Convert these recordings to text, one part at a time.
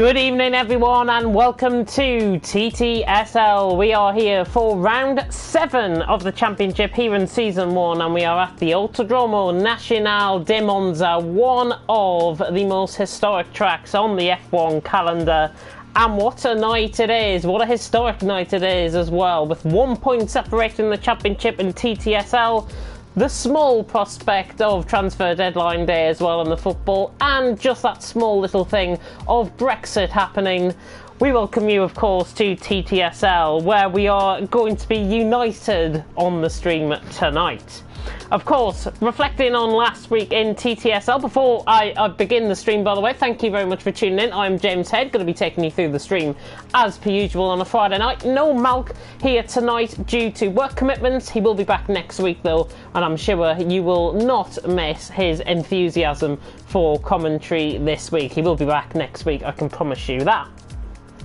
Good evening everyone and welcome to TTSL. We are here for round 7 of the championship here in season 1 and we are at the Autodromo Nacional de Monza, one of the most historic tracks on the F1 calendar. And what a night it is, what a historic night it is as well, with 1 point separating the championship and TTSL. The small prospect of transfer deadline day as well in the football, and just that small little thing of Brexit happening. We welcome you, of course, to TTSL, where we are going to be united on the stream tonight. Of course, reflecting on last week in TTSL, before I begin the stream, by the way, thank you very much for tuning in. I'm James Head, going to be taking you through the stream as per usual on a Friday night. No Malc here tonight due to work commitments. He will be back next week though, and I'm sure you will not miss his enthusiasm for commentary this week. He will be back next week, I can promise you that.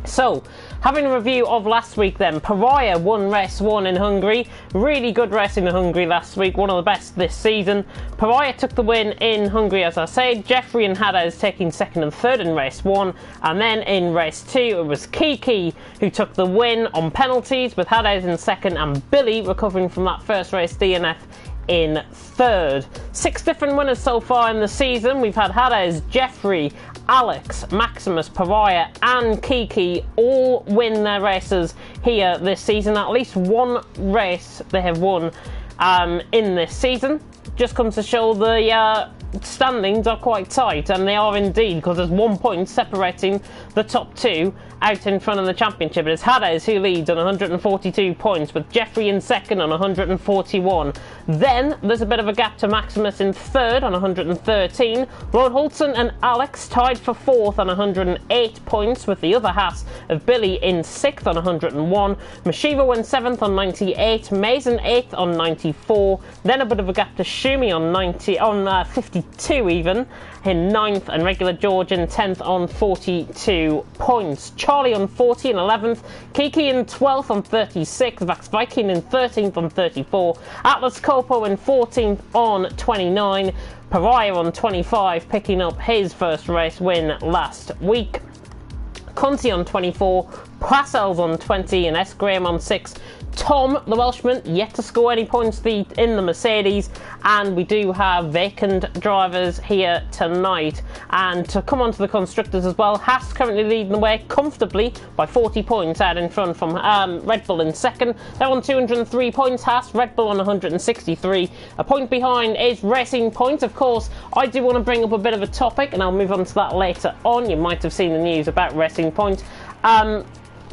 So, having a review of last week then, Pariah won race 1 in Hungary. Really good race in Hungary last week, one of the best this season. Pariah took the win in Hungary, as I say. Jeffrey and Hadez taking 2nd and 3rd in race 1. And then in race 2, it was Kiki who took the win on penalties, with Hadez in 2nd and Billy recovering from that first race DNF in 3rd. 6 different winners so far in the season. We've had Hadez, Jeffrey, Alex, Maximus, Pariah and Kiki all win their races here this season. At least one race they have won in this season. Just comes to show the standings are quite tight, and they are indeed, because there's 1 point separating the top 2 out in front of the championship. It's Hadez who leads on 142 points, with Jeffrey in 2nd on 141. Then there's a bit of a gap to Maximus in 3rd on 113. Lord Holton and Alex tied for 4th on 108 points, with the other half of Billy in 6th on 101. Mashiva in 7th on 98. Mason 8th on 94. Then a bit of a gap to Shumi on 52 even in 9th, and regular George in 10th on 42 points. Charlie on 40 and 11th, Kiki in 12th on 36, Vax Viking in 13th on 34, Atlas Copo in 14th on 29, Pariah on 25, picking up his first race win last week. Conti on 24, Passel's on 20 and S. Graham on 6. Tom, the Welshman, yet to score any points in the Mercedes, and we do have vacant drivers here tonight. And to come on to the constructors as well, Haas currently leading the way comfortably by 40 points out in front from Red Bull in 2nd. They're on 203 points, Haas, Red Bull on 163. A point behind is Racing Point. Of course, I do want to bring up a bit of a topic, and I'll move on to that later on. You might have seen the news about Racing Point.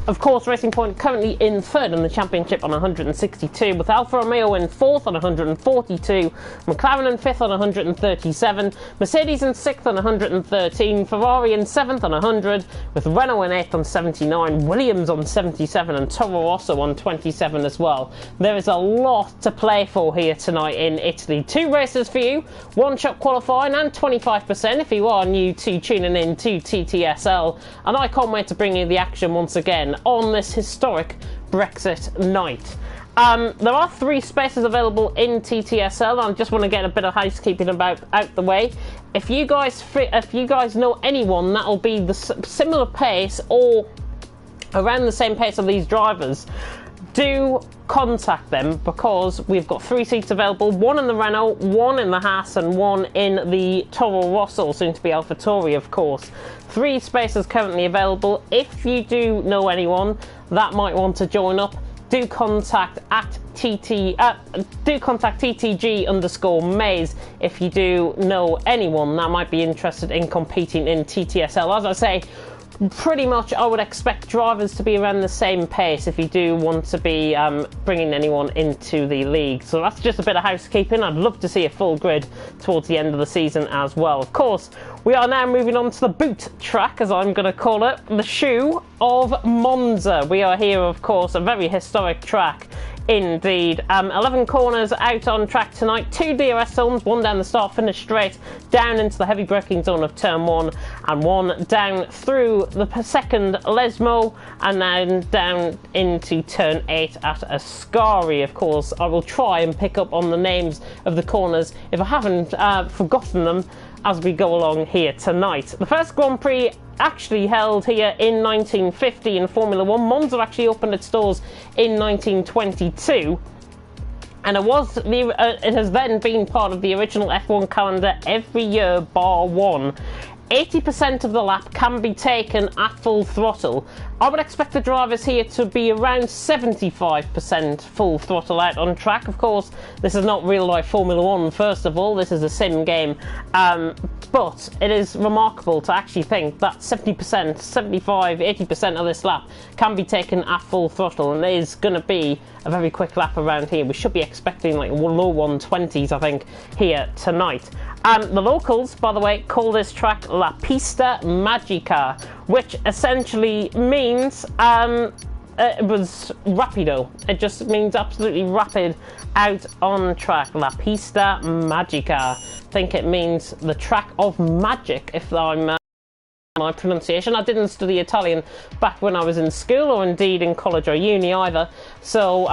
Of course, Racing Point currently in 3rd in the championship on 162, with Alfa Romeo in 4th on 142, McLaren in 5th on 137, Mercedes in 6th on 113, Ferrari in 7th on 100, with Renault in 8th on 79, Williams on 77 and Toro Rosso on 27 as well. There is a lot to play for here tonight in Italy. 2 races for you, 1-shot qualifying and 25% if you are new to tuning in to TTSL, and I can't wait to bring you the action once again on this historic Brexit night. There are 3 spaces available in TTSL, and I just want to get a bit of housekeeping out the way. If you guys know anyone that'll be the similar pace or around the same pace of these drivers, do contact them, because we've got 3 seats available, 1 in the Renault, 1 in the Haas and 1 in the Toro Rosso, soon to be AlphaTauri of course. 3 spaces currently available. If you do know anyone that might want to join up, do contact TTG_Maze if you do know anyone that might be interested in competing in TTSL. As I say, pretty much I would expect drivers to be around the same pace if you do want to be bringing anyone into the league. So that's just a bit of housekeeping. I'd love to see a full grid towards the end of the season as well. Of course, we are now moving on to the boot track, as I'm going to call it, the shoe of Monza. We are here, of course, a very historic track indeed. 11 corners out on track tonight, 2 DRS zones, 1 down the start finish straight, down into the heavy braking zone of turn 1, and 1 down through the 2nd Lesmo, and then down into turn 8 at Ascari. Of course, I will try and pick up on the names of the corners if I haven't forgotten them as we go along here tonight. The first Grand Prix actually held here in 1950 in Formula 1. Monza actually opened its doors in 1922. And it has then been part of the original F1 calendar every year bar one. 80% of the lap can be taken at full throttle. I would expect the drivers here to be around 75% full throttle out on track. Of course, this is not real life Formula 1, first of all. This is a sim game. But it is remarkable to actually think that 70%, 75, 80% of this lap can be taken at full throttle, and it is going to be a very quick lap around here. We should be expecting like low 120s, I think, here tonight. The locals, by the way, call this track La Pista Magica, which essentially means it was rapido. It just means absolutely rapid out on track. La Pista Magica. I think it means the track of magic, if I'm my pronunciation. I didn't study Italian back when I was in school, or indeed in college or uni either, so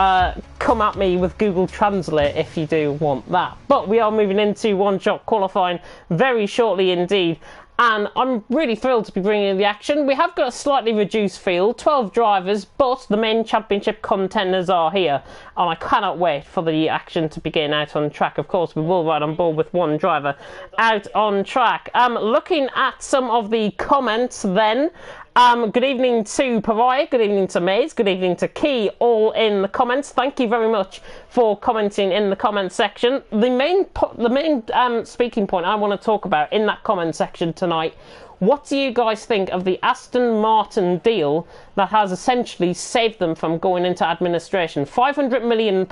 come at me with Google Translate if you do want that. But we are moving into one-shot qualifying very shortly indeed, and I'm really thrilled to be bringing in the action. We have got a slightly reduced field, 12 drivers, but the main championship contenders are here, and I cannot wait for the action to begin out on track. Of course, we will ride on board with one driver out on track. Looking at some of the comments then, good evening to Pariah, good evening to Maze, good evening to Key, all in the comments. Thank you very much for commenting in the comment section. The main speaking point I want to talk about in that comment section tonight: what do you guys think of the Aston Martin deal that has essentially saved them from going into administration? £500 million.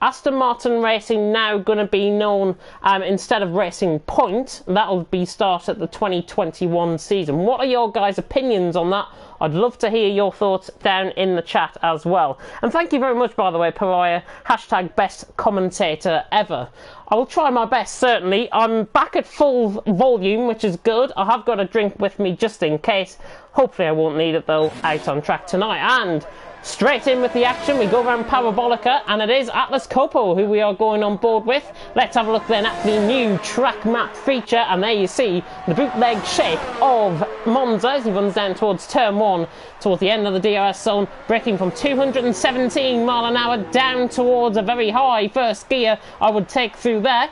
Aston Martin Racing now going to be known, instead of Racing Point, that'll be start at the 2021 season. What are your guys' opinions on that? I'd love to hear your thoughts down in the chat as well. And thank you very much, by the way, Pariah, hashtag best commentator ever. I will try my best, certainly. I'm back at full volume, which is good. I have got a drink with me just in case. Hopefully I won't need it, though, out on track tonight. And straight in with the action, we go around Parabolica, and it is Atlas Coppo who we are going on board with. Let's have a look then at the new track map feature, and there you see the bootleg shape of Monza as he runs down towards turn 1, towards the end of the DRS zone, braking from 217 mile an hour down towards a very high first gear I would take through there.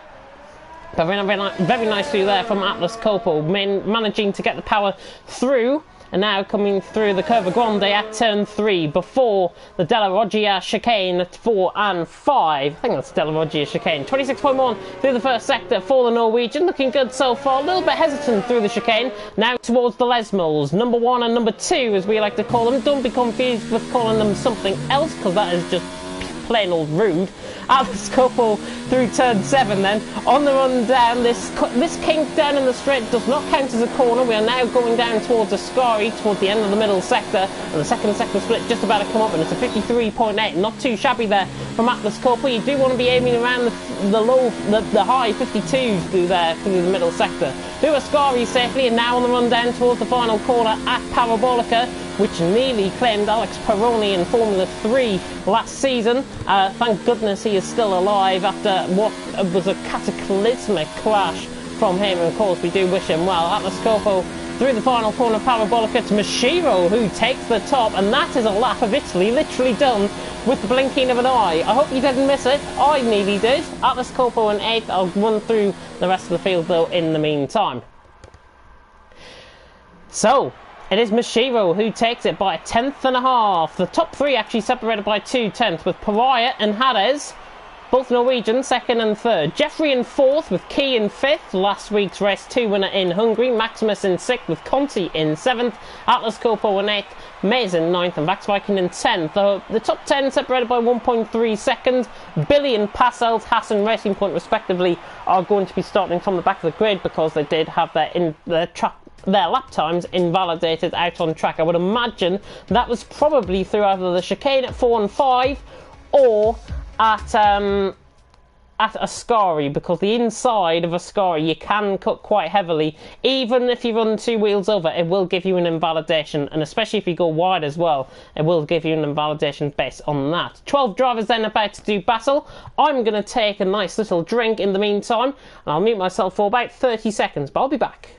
Very nice through there from Atlas Coppo, managing to get the power through. And now coming through the Curva Grande at turn 3 before the Della Roggia chicane at 4 and 5. I think that's Della Roggia chicane. 26.1 through the first sector for the Norwegian. Looking good so far. A little bit hesitant through the chicane. Now towards the Lesmos. Number 1 and number 2, as we like to call them. Don't be confused with calling them something else, because that is just plain old rude. Atlas Coppo through turn 7 then. On the run down, this kink down in the straight does not count as a corner. We are now going down towards Ascari, towards the end of the middle sector, and the second sector split just about to come up, and it's a 53.8. Not too shabby there from Atlas Coppo. You do want to be aiming around the high 52s through the middle sector. Through Ascari safely, and now on the run down towards the final corner at Parabolica, which nearly claimed Alex Peroni in Formula 3 last season. Thank goodness he is still alive after what was a cataclysmic crash from him, and of course we do wish him well. Atlas Coppo through the final corner of Parabolica to Mashiro, who takes the top, and that is a lap of Italy literally done with the blinking of an eye. I hope you didn't miss it. I nearly did. Atlas Coppo in 8th. I'll run through the rest of the field though in the meantime. So it is Mashiro who takes it by 1/10.5. The top 3 actually separated by 2/10, with Pariah and Hades, both Norwegian, 2nd and 3rd. Jeffrey in 4th, with Key in 5th. Last week's race 2 winner in Hungary. Maximus in 6th, with Conti in 7th. Atlas Coppo in 8th. Mays in 9th, and Vaxviken in 10th. The top 10 separated by 1.3 seconds. Billy and Passelt, Hassan, Racing Point respectively are going to be starting from the back of the grid, because they did have their lap times invalidated out on track. I would imagine that was probably through either the chicane at 4 and 5 or at Ascari, because the inside of Ascari you can cut quite heavily. Even if you run 2 wheels over, it will give you an invalidation, and especially if you go wide as well, it will give you an invalidation based on that. 12 drivers then about to do battle. I'm going to take a nice little drink in the meantime, and I'll mute myself for about 30 seconds, but I'll be back.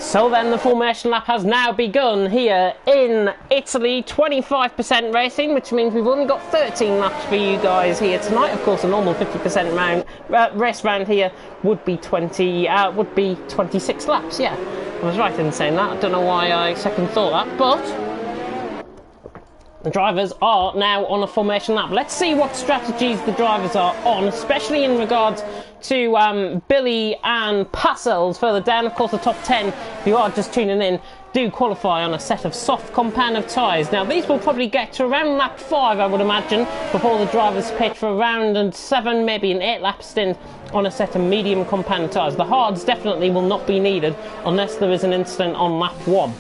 So then the formation lap has now begun here in Italy. 25% racing, which means we've only got 13 laps for you guys here tonight. Of course, a normal 50% race round here would be 26 laps. Yeah, I was right in saying that. I don't know why I second thought that, but the drivers are now on a formation lap. Let's see what strategies the drivers are on, especially in regards to Billy and Pasels further down. Of course, the top 10, if you are just tuning in, do qualify on a set of soft compound of tyres. Now, these will probably get to around lap 5, I would imagine, before the drivers pit for around 7, maybe an 8 lap stint on a set of medium compound tyres. The hards definitely will not be needed unless there is an incident on lap 1.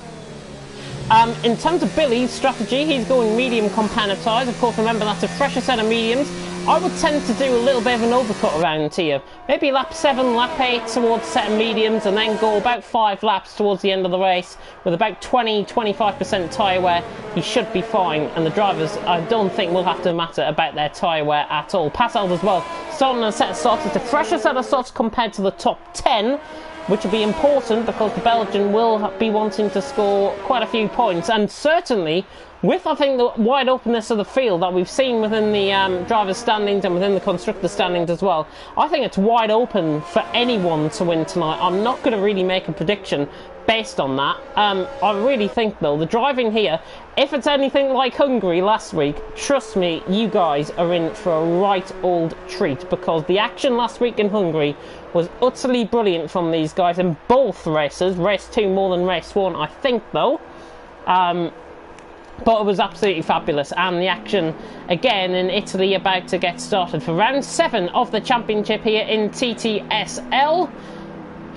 In terms of Billy's strategy, he's going medium compound tyres. Of course, remember that's a fresher set of mediums. I would tend to do a little bit of an overcut around here. Maybe lap 7, lap 8 towards a set of mediums, and then go about 5 laps towards the end of the race with about 20-25% tyre wear. He should be fine, and the drivers, I don't think, will have to matter about their tyre wear at all. Pasels as well, starting on a set of softs. It's a fresher set of softs compared to the top 10. Which will be important because the Belgian will be wanting to score quite a few points, and certainly with, I think, the wide openness of the field that we've seen within the drivers' standings and within the constructors' standings as well, I think it's wide open for anyone to win tonight. I'm not going to really make a prediction based on that. I really think, though, the driving here, if it's anything like Hungary last week, trust me, you guys are in for a right old treat, because the action last week in Hungary was utterly brilliant from these guys in both races. Race 2 more than race 1, I think, though. But it was absolutely fabulous, and the action again in Italy about to get started for round 7 of the championship here in TTSL.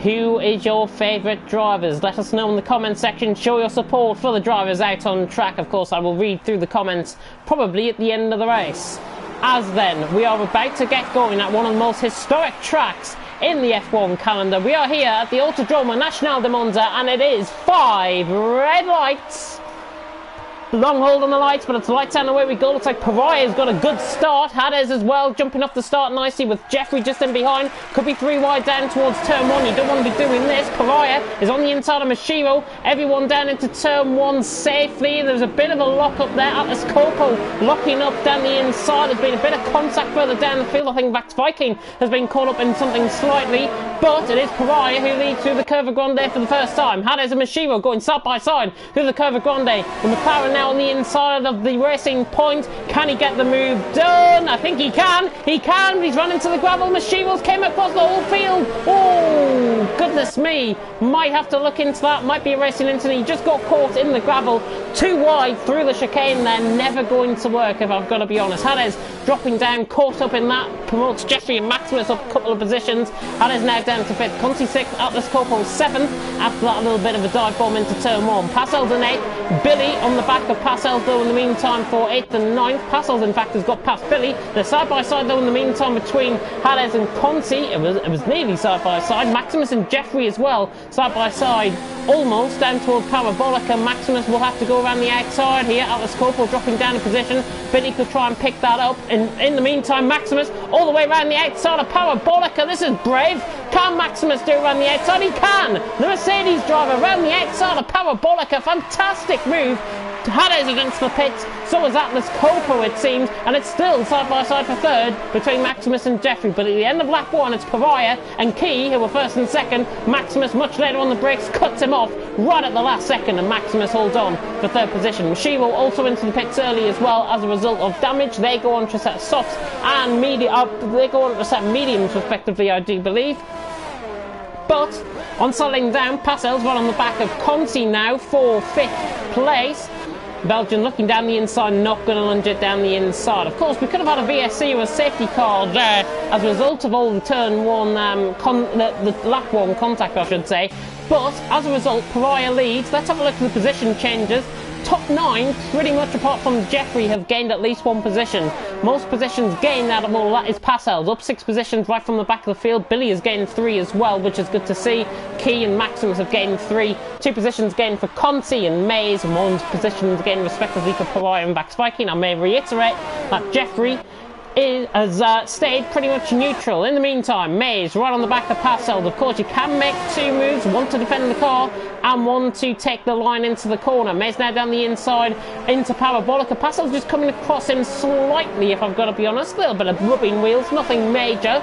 Who is your favourite drivers? Let us know in the comments section. Show your support for the drivers out on track. Of course, I will read through the comments probably at the end of the race. As then, we are about to get going at one of the most historic tracks in the F1 calendar. We are here at the Autodromo Nacional de Monza, and it is 5 red lights. Long hold on the lights, but it's lights and away we go. Looks like Pariah's got a good start. Hades as well, jumping off the start nicely with Jeffrey just in behind. Could be 3 wide down towards turn 1. You don't want to be doing this. Pariah is on the inside of Mashiro. Everyone down into turn 1 safely. There's a bit of a lock up there. Atlas Coco locking up down the inside. There's been a bit of contact further down the field. I think Vax Viking has been caught up in something slightly, but it is Pariah who leads through the Curva Grande for the first time. Hades and Mashiro going side by side through the Curva Grande. The McLaren now on the inside of the racing point. Can he get the move done? I think he can. He can, but he's run into the gravel. Mashiros came across the whole field. Oh, goodness me. Might have to look into that. Might be a racing incident. He just got caught in the gravel. 2 wide through the chicane there. Never going to work, if I've got to be honest. Hades dropping down, caught up in that. Promotes Jeffrey and Maximus up a couple of positions. Hades now down to 5th. Conti 6th. Atlas Copo 7th. After that, a little bit of a dive bomb into turn 1. Pasels in 8th. Billy on the back of Pasels though in the meantime for 8th and 9th. Pasels in fact has got past Billy. They're side by side though in the meantime between Hades and Conti. It was nearly side by side. Maximus and Jeffrey as well side by side, almost down towards Parabolica. Maximus will have to go around the outside here. Atlas Corporal dropping down a position. Billy could try and pick that up. In the meantime, Maximus all the way around the outside of Parabolica. This is brave. Can Maximus do around the outside? He can. The Mercedes driver around the outside of Parabolica. Fantastic move. Hades against the pits, so is Atlas Copo it seems, and it's still side by side for 3rd between Maximus and Jeffrey, but at the end of lap 1 it's Pariah and Key who were 1st and 2nd. Maximus much later on the brakes cuts him off right at the last second, and Maximus holds on for 3rd position. Mashiro also into the pits early as well as a result of damage. They go on to a set of softs and they go on to a set of mediums respectively, I do believe. But on settling down, Pasels right on the back of Conti now for 5th place. Belgian looking down the inside, not going to lunge it down the inside. Of course, we could have had a VSC or a safety car there as a result of all the turn 1, the lap 1 contact, I should say. But as a result, Pariah leads. Let's have a look at the position changes. Top 9, pretty much apart from Jeffrey, have gained at least 1 position. Most positions gained out of all that is Pasels, up 6 positions right from the back of the field. Billy has gained 3 as well, which is good to see. Key and Maximus have gained 3. 2 positions gained for Conti and Mays, and 1 positions gained respectively for Pariah and Vax Viking. I may reiterate that Jeffrey has stayed pretty much neutral. In the meantime, Mays right on the back of Parcells. Of course, you can make two moves, one to defend the car and one to take the line into the corner. Mays now down the inside into Parabolica. Parcells just coming across him slightly, if I've got to be honest. A little bit of rubbing wheels, nothing major.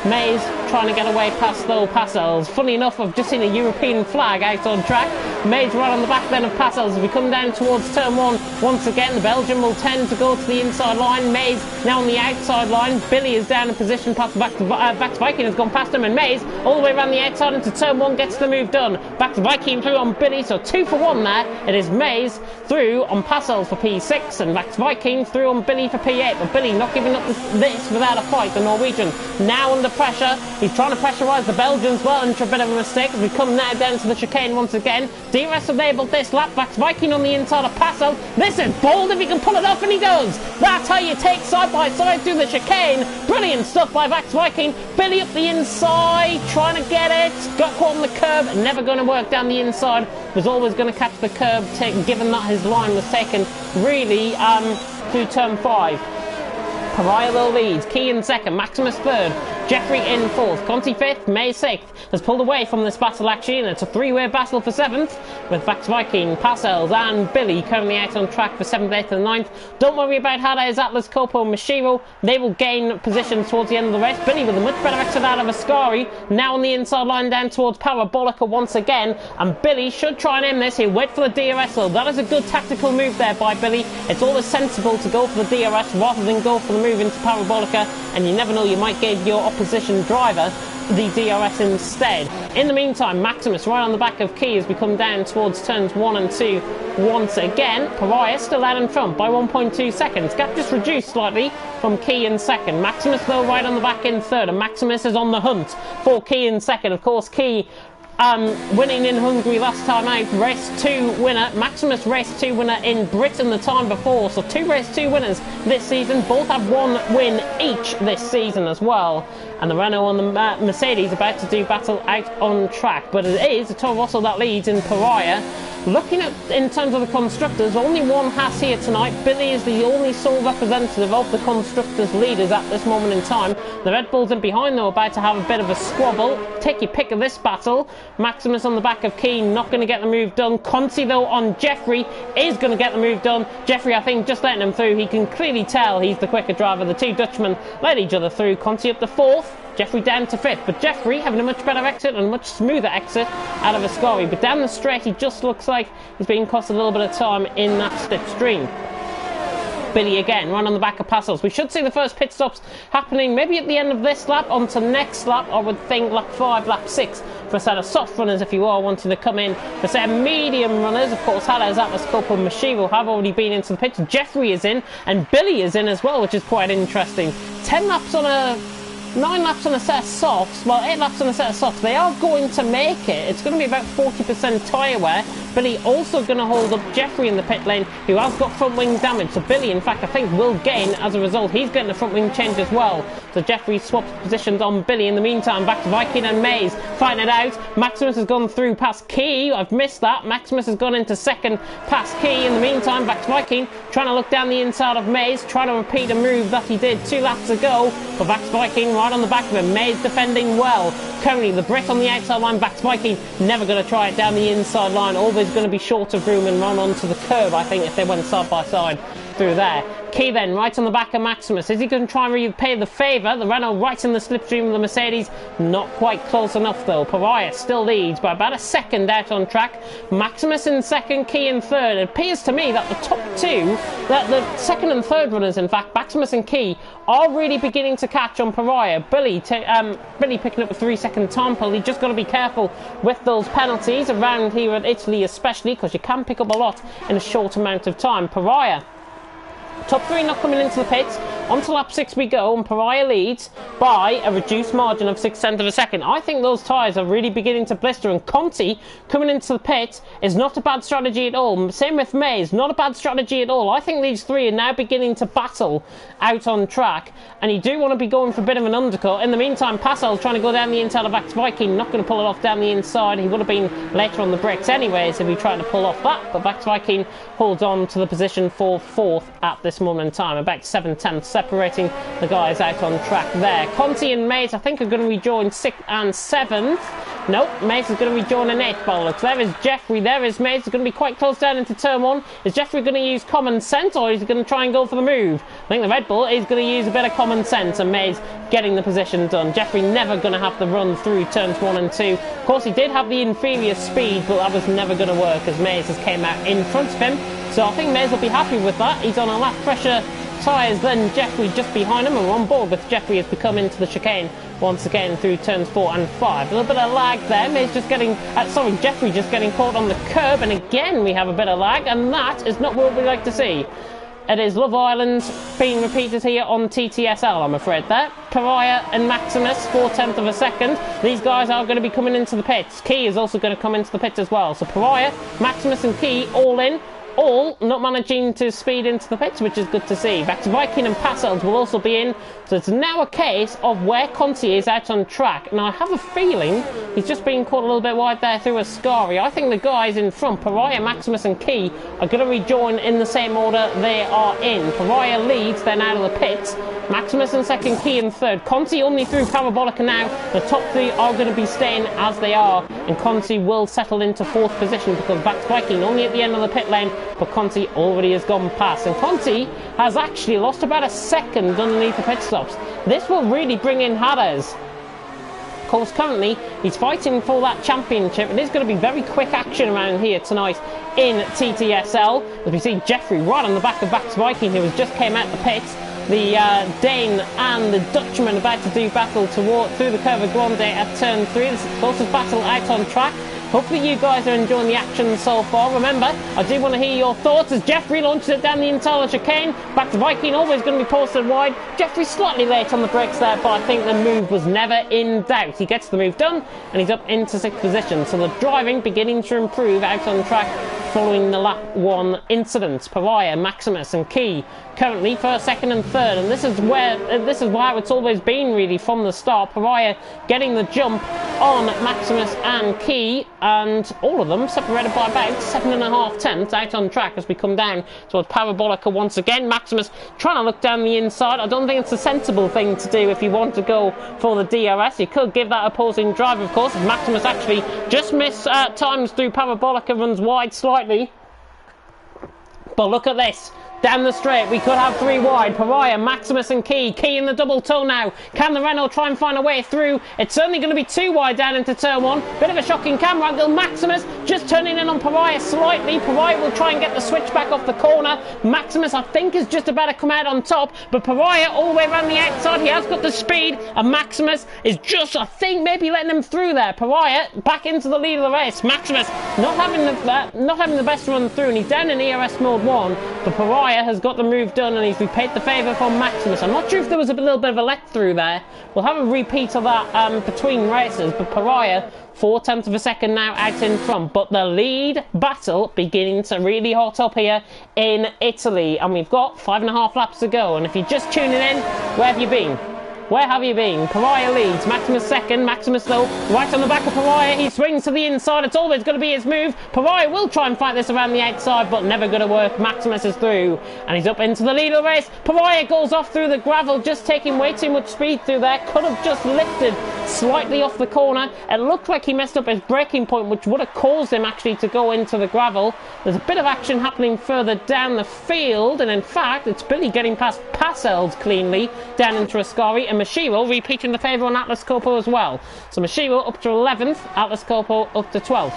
Mays trying to get away past those Parcells. Funny enough, I've just seen a European flag out on track. Mays right on the back then of Parcells. As we come down towards turn one, once again the Belgian will tend to go to the inside line. Mays now on the outside line. Billy is down in position past back to Viking has gone past him, and Mays all the way around the outside into turn one gets the move done. Back to Viking through on Billy, so 2 for 1 there. It is Mays through on Parcells for P6 and back to Viking through on Billy for P8. But Billy not giving up this without a fight. The Norwegian now under pressure. He's trying to pressurise the Belgians well into a bit of a mistake as we come now down to the chicane once again. DRS enabled this lap. Back to Viking on the inside of Parcells. This is bold if he can pull it off, and he does. That's how you take side by side through the chicane. Brilliant stuff by Vax Viking. Billy up the inside, trying to get it. Got caught on the curb. Never going to work down the inside. Was always going to catch the curb, given that his line was taken really through turn 5. Pariah though leads, Key in second, Maximus third, Jeffrey in fourth, Conti fifth, May sixth. Has pulled away from this battle actually, and it's a three-way battle for seventh with Vax Viking, Parcells and Billy currently out on track for 7th, 8th and 9th. Don't worry about Hades, Atlas, Copo and Mashiro. They will gain positions towards the end of the race. Billy with a much better exit out of Ascari, now on the inside line down towards Parabolica once again, and Billy should try and end this here. Wait for the DRS though. That is a good tactical move there by Billy. It's always sensible to go for the DRS rather than go for the move into Parabolica, and you never know, you might give your opposition driver the DRS instead. In the meantime, Maximus right on the back of Key as we come down towards turns 1 and 2 once again. Pariah still out in front by 1.2 seconds. Gap just reduced slightly from Key in second. Maximus though right on the back in third, and Maximus is on the hunt for Key in second. Of course, Key winning in Hungary last time out, race 2 winner. Maximus race 2 winner in Britain the time before, so 2 race 2 winners this season. Both have 1 win each this season as well. And the Renault and the Mercedes about to do battle out on track, but it is a Toro Rosso that leads in Pariah. Looking at, in terms of the constructors, only one Haas here tonight. Billy is the only sole representative of the constructors leaders at this moment in time. The Red Bulls in behind though about to have a bit of a squabble. Take your pick of this battle. Maximus on the back of Keane, not going to get the move done. Conti though on Jeffrey is going to get the move done. Jeffrey, I think, just letting him through. He can clearly tell he's the quicker driver. The two Dutchmen let each other through. Conti up to 4th. Jeffrey down to 5th, but Jeffrey having a much better exit and a much smoother exit out of Ascari. But down the straight, he just looks like he's being cost a little bit of time in that slipstream. Billy again, right on the back of Parcells. We should see the first pit stops happening maybe at the end of this lap, onto next lap. I would think lap 5, lap 6 for a set of soft runners if you are wanting to come in. For a set of medium runners, of course, Hades, Atlas, Copo and Mashiro have already been into the pits. Jeffrey is in, and Billy is in as well, which is quite interesting. 10 laps on a 9 laps on a set of softs, well 8 laps on a set of softs. They are going to make it. It's going to be about 40% tyre wear. Billy also going to hold up Jeffrey in the pit lane, who has got front wing damage. So Billy, in fact, I think will gain as a result. He's getting a front wing change as well. So Jeffrey swaps positions on Billy. In the meantime, back to Viking and Mays fighting it out. Maximus has gone through past Key. I've missed that. Maximus has gone into second past Key. In the meantime, back to Viking, trying to look down the inside of Mays, trying to repeat a move that he did 2 laps ago. But back to Viking right on the back of him. Mays defending well. Currently, the Brit on the outside line, back to Viking, never going to try it down the inside line. Always going to be short of room and run onto the curb, I think, if they went side by side through there. Key then, right on the back of Maximus. Is he going to try and repay the favour? The Renault right in the slipstream of the Mercedes. Not quite close enough though. Pariah still leads by about a second out on track. Maximus in second, Key in third. It appears to me that the top 2, that the second and third runners, in fact, Maximus and Key, are really beginning to catch on Pariah. Billy picking up a 3-second time penalty. Just got to be careful with those penalties around here in Italy especially, because you can pick up a lot in a short amount of time. Pariah, top 3 not coming into the pits. On to lap 6 we go, and Pariah leads by a reduced margin of 6/10 of a second. I think those tyres are really beginning to blister, and Conti coming into the pit is not a bad strategy at all. Same with Mays, not a bad strategy at all. I think these 3 are now beginning to battle out on track, and you do want to be going for a bit of an undercut. In the meantime, Parcells trying to go down the inside of Vax Viking, not going to pull it off down the inside. He would have been later on the brakes anyways if he tried to pull off that, but Vax Viking holds on to the position for 4th at this moment in time, about 7/10 separating the guys out on track there. Conti and Mays, I think, are going to rejoin 6th and 7th. Nope, Mays is going to rejoin an 8th by the looks. There is Jeffrey, there is Mays. It's going to be quite close down into turn 1. Is Jeffrey going to use common sense, or is he going to try and go for the move? I think the Red Bull is going to use a bit of common sense, and Mays getting the position done. Jeffrey never going to have the run through turns 1 and 2. Of course, he did have the inferior speed, but that was never going to work as Mays has came out in front of him. So I think Mays will be happy with that. He's on a lap pressure tyres than Jeffrey just behind him, and we're on board with Jeffrey as we come into the chicane once again through turns 4 and 5. A little bit of lag there. Mays just getting, Jeffrey just getting caught on the curb, and again we have a bit of lag, and that is not what we like to see. It is Love Island being repeated here on TTSL, I'm afraid there. Pariah and Maximus, 4/10 of a second. These guys are going to be coming into the pits. Key is also going to come into the pits as well. So Pariah, Maximus and Key all in. All not managing to speed into the pits, which is good to see. Back to Viking and Passels will also be in. So it's now a case of where Conti is out on track. Now I have a feeling he's just been caught a little bit wide there through Ascari. I think the guys in front, Pariah, Maximus and Key, are going to rejoin in the same order they are in. Pariah leads, then out of the pits. Maximus in second, Key in third. Conti only through Parabolica now. The top three are going to be staying as they are, and Conti will settle into 4th position because back to Viking only at the end of the pit lane, but Conti already has gone past, and Conti has actually lost about a second underneath the pit stops. This will really bring in Hades. Of course, currently he's fighting for that championship. It is going to be very quick action around here tonight in TTSL, as we see Jeffrey right on the back of Bax Viking, who has just came out the pits. The Dane and the Dutchman about to do battle through the Curva Grande at turn 3. This is the closest battle out on track. Hopefully you guys are enjoying the action so far. Remember, I do want to hear your thoughts as Jeffrey launches it down the entire chicane. Back to Viking, always going to be posted wide. Jeffrey slightly late on the brakes there, but I think the move was never in doubt. He gets the move done, and he's up into 6th position. So the driving beginning to improve out on track following the lap 1 incidents. Pariah, Maximus and Key currently 1st, 2nd and 3rd, and this is how it's always been really from the start. Pariah getting the jump on Maximus and Key, and all of them separated by about 7.5 tenths out on track as we come down towards Parabolica once again. Maximus trying to look down the inside. I don't think it's a sensible thing to do if you want to go for the DRS. You could give that opposing driver, of course. Maximus actually just missed times through Parabolica, runs wide slightly. But look at this. Down the straight, we could have 3 wide. Pariah, Maximus and Key. Key in the double toe now. Can the Renault try and find a way through? It's certainly going to be 2 wide down into turn 1. Bit of a shocking camera angle. Maximus just turning in on Pariah slightly. Pariah will try and get the switch back off the corner. Maximus, I think, is just about to come out on top. But Pariah all the way around the outside. He has got the speed. And Maximus is just, I think, maybe letting him through there. Pariah back into the lead of the race. Maximus not having the best run through. And he's down in ERS mode 1. But Pariah has got the move done, and he's repaid the favour from Maximus. I'm not sure if there was a little bit of a let through there. We'll have a repeat of that between races, but Pariah 4/10 of a second now out in front. But the lead battle beginning to really hot up here in Italy, and we've got 5.5 laps to go. And if you're just tuning in, where have you been? Where have you been? Pariah leads. Maximus second. Maximus though right on the back of Pariah. He swings to the inside. It's always going to be his move. Pariah will try and fight this around the outside, but never going to work. Maximus is through, and he's up into the lead of the race. Pariah goes off through the gravel, just taking way too much speed through there. Could have just lifted slightly off the corner. It looked like he messed up his braking point, which would have caused him actually to go into the gravel. There's a bit of action happening further down the field, and in fact, it's Billy getting past Passels cleanly down into Ascari, and Mashiro repeating the favour on Atlas Coppo as well. So Mashiro up to 11th, Atlas Coppo up to 12th.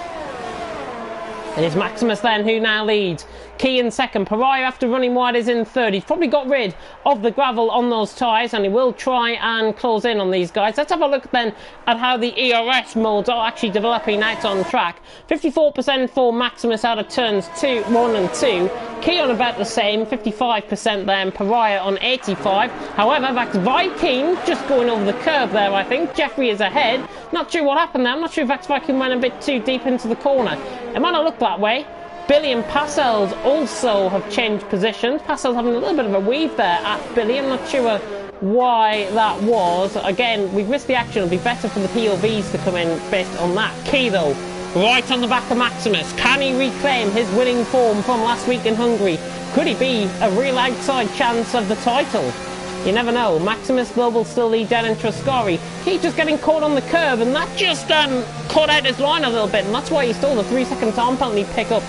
It is Maximus then who now leads. Key in second. Pariah, after running wide, is in third. He's probably got rid of the gravel on those tyres, and he will try and close in on these guys. Let's have a look then at how the ERS modes are actually developing out on track. 54% for Maximus out of turns 1 and 2. Key on about the same, 55% there, and Pariah on 85. However, Vax Viking just going over the curb there, I think. Jeffrey is ahead. Not sure what happened there. I'm not sure if Vax Viking went a bit too deep into the corner. It might not look that way. Billy and Passels also have changed positions. Passels having a little bit of a weave there at Billy. I'm not sure why that was. Again, we've missed the action. It'll be better for the POVs to come in based on that. Key though, right on the back of Maximus. Can he reclaim his winning form from last week in Hungary? Could he be a real outside chance of the title? you never know. Maximus Global still lead down into Ascari. Key just getting caught on the curb, and that just caught out his line a little bit, and that's why he stole the 3-second time penalty pickup.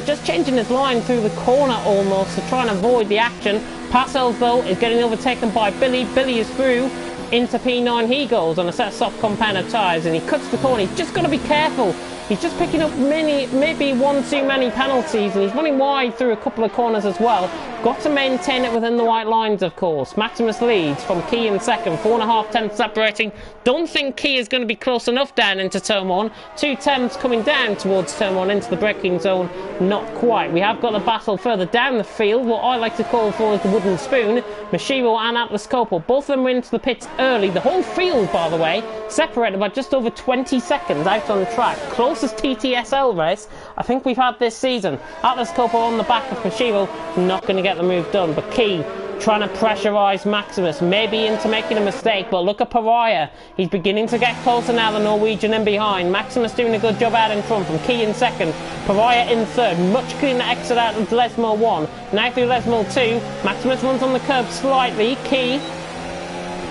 Just changing his line through the corner almost to try and avoid the action. Parcells, though, is getting overtaken by Billy. Billy is through into P9. He goes on a set of soft compounder tyres, and he cuts the corner. He's just got to be careful. He's just picking up maybe one too many penalties, and he's running wide through a couple of corners as well. Got to maintain it within the white lines, of course. Maximus leads from Key in second, 4.5 tenths separating. Don't think Key is going to be close enough down into turn 1. 2 tenths coming down towards turn 1 into the braking zone. Not quite. We have got the battle further down the field. What I like to call for is the wooden spoon. Mashiro and Atlas Copel, both of them went into the pits early. The whole field, by the way, separated by just over 20 seconds out on track. Closest TTSL race I think we've had this season. Atlas Copel on the back of Mashiro, not going to get the move done, but Key trying to pressurise Maximus, maybe into making a mistake, but look at Pariah. He's beginning to get closer now, the Norwegian in behind. Maximus doing a good job out in front from Key in second, Pariah in third. Much cleaner exit out of Lesmo 1. Now through Lesmo 2, Maximus runs on the curb slightly. Key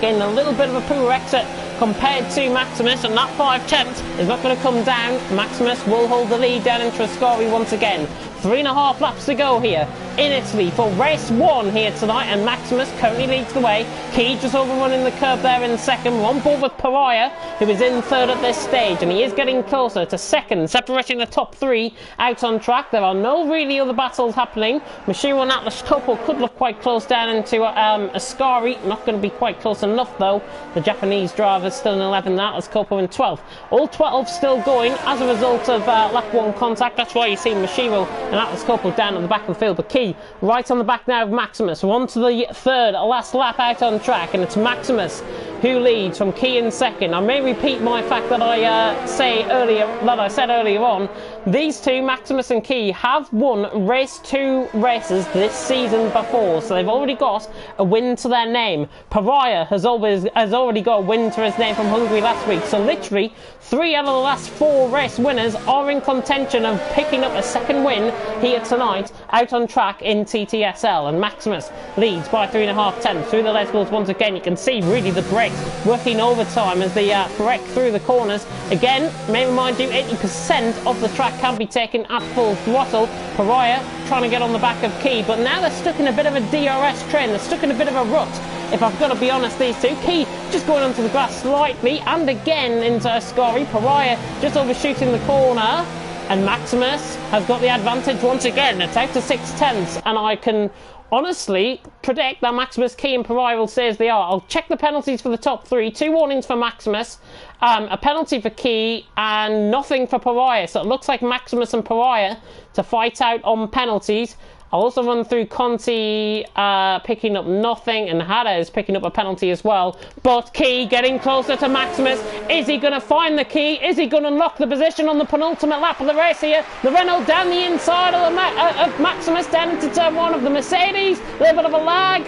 getting a little bit of a poor exit compared to Maximus, and that 5 tenths is not going to come down. Maximus will hold the lead down into Ascari once again. 3.5 laps to go here in Italy for race 1 here tonight, and Maximus currently leads the way. Key just overrunning the curb there in second. We're on board with Pariah, who is in third at this stage, and he is getting closer to second, separating the top 3 out on track. There are no really other battles happening. Mashiro and Atlas Copel could look quite close down into Ascari. Not going to be quite close enough though. The Japanese driver's still in 11th, Atlas Copel in 12th. All 12 still going as a result of lap 1 contact. That's why you see Mashiro and Atlas Copel down at the back of the field, but Key right on the back now of Maximus. We're on to the third, last lap out on track, and it's Maximus who leads from Key in second. I may repeat my fact that I said earlier on. These two, Maximus and Key, have won race 2 races this season before, so they've already got a win to their name. Pariah has already got a win to his name from Hungary last week, so literally 3 out of the last 4 race winners are in contention of picking up a second win here tonight out on track in TTSL, and Maximus leads by 3.5 tenths through the Lesbos once again. You can see really the brakes working overtime as they break through the corners. Again, may remind you, 80% of the track can be taken at full throttle. Pariah trying to get on the back of Key, but now they're stuck in a bit of a DRS train. They're stuck in a bit of a rut, if I've got to be honest, these two. Key just going onto the grass slightly, and again into Ascari. Pariah just overshooting the corner, and Maximus has got the advantage once again. It's out to 6 tenths, and I can honestly predict that Maximus, Key and Pariah will stay as they are. I'll check the penalties for the top 3. 2 warnings for Maximus, a penalty for Key, and nothing for Pariah. So it looks like Maximus and Pariah to fight out on penalties. I'll also run through Conti picking up nothing, and Hades picking up a penalty as well. But Key getting closer to Maximus. Is he going to find the Key? Is he going to lock the position on the penultimate lap of the race here? The Renault down the inside of Maximus, down into turn 1 of the Mercedes. A little bit of a lag.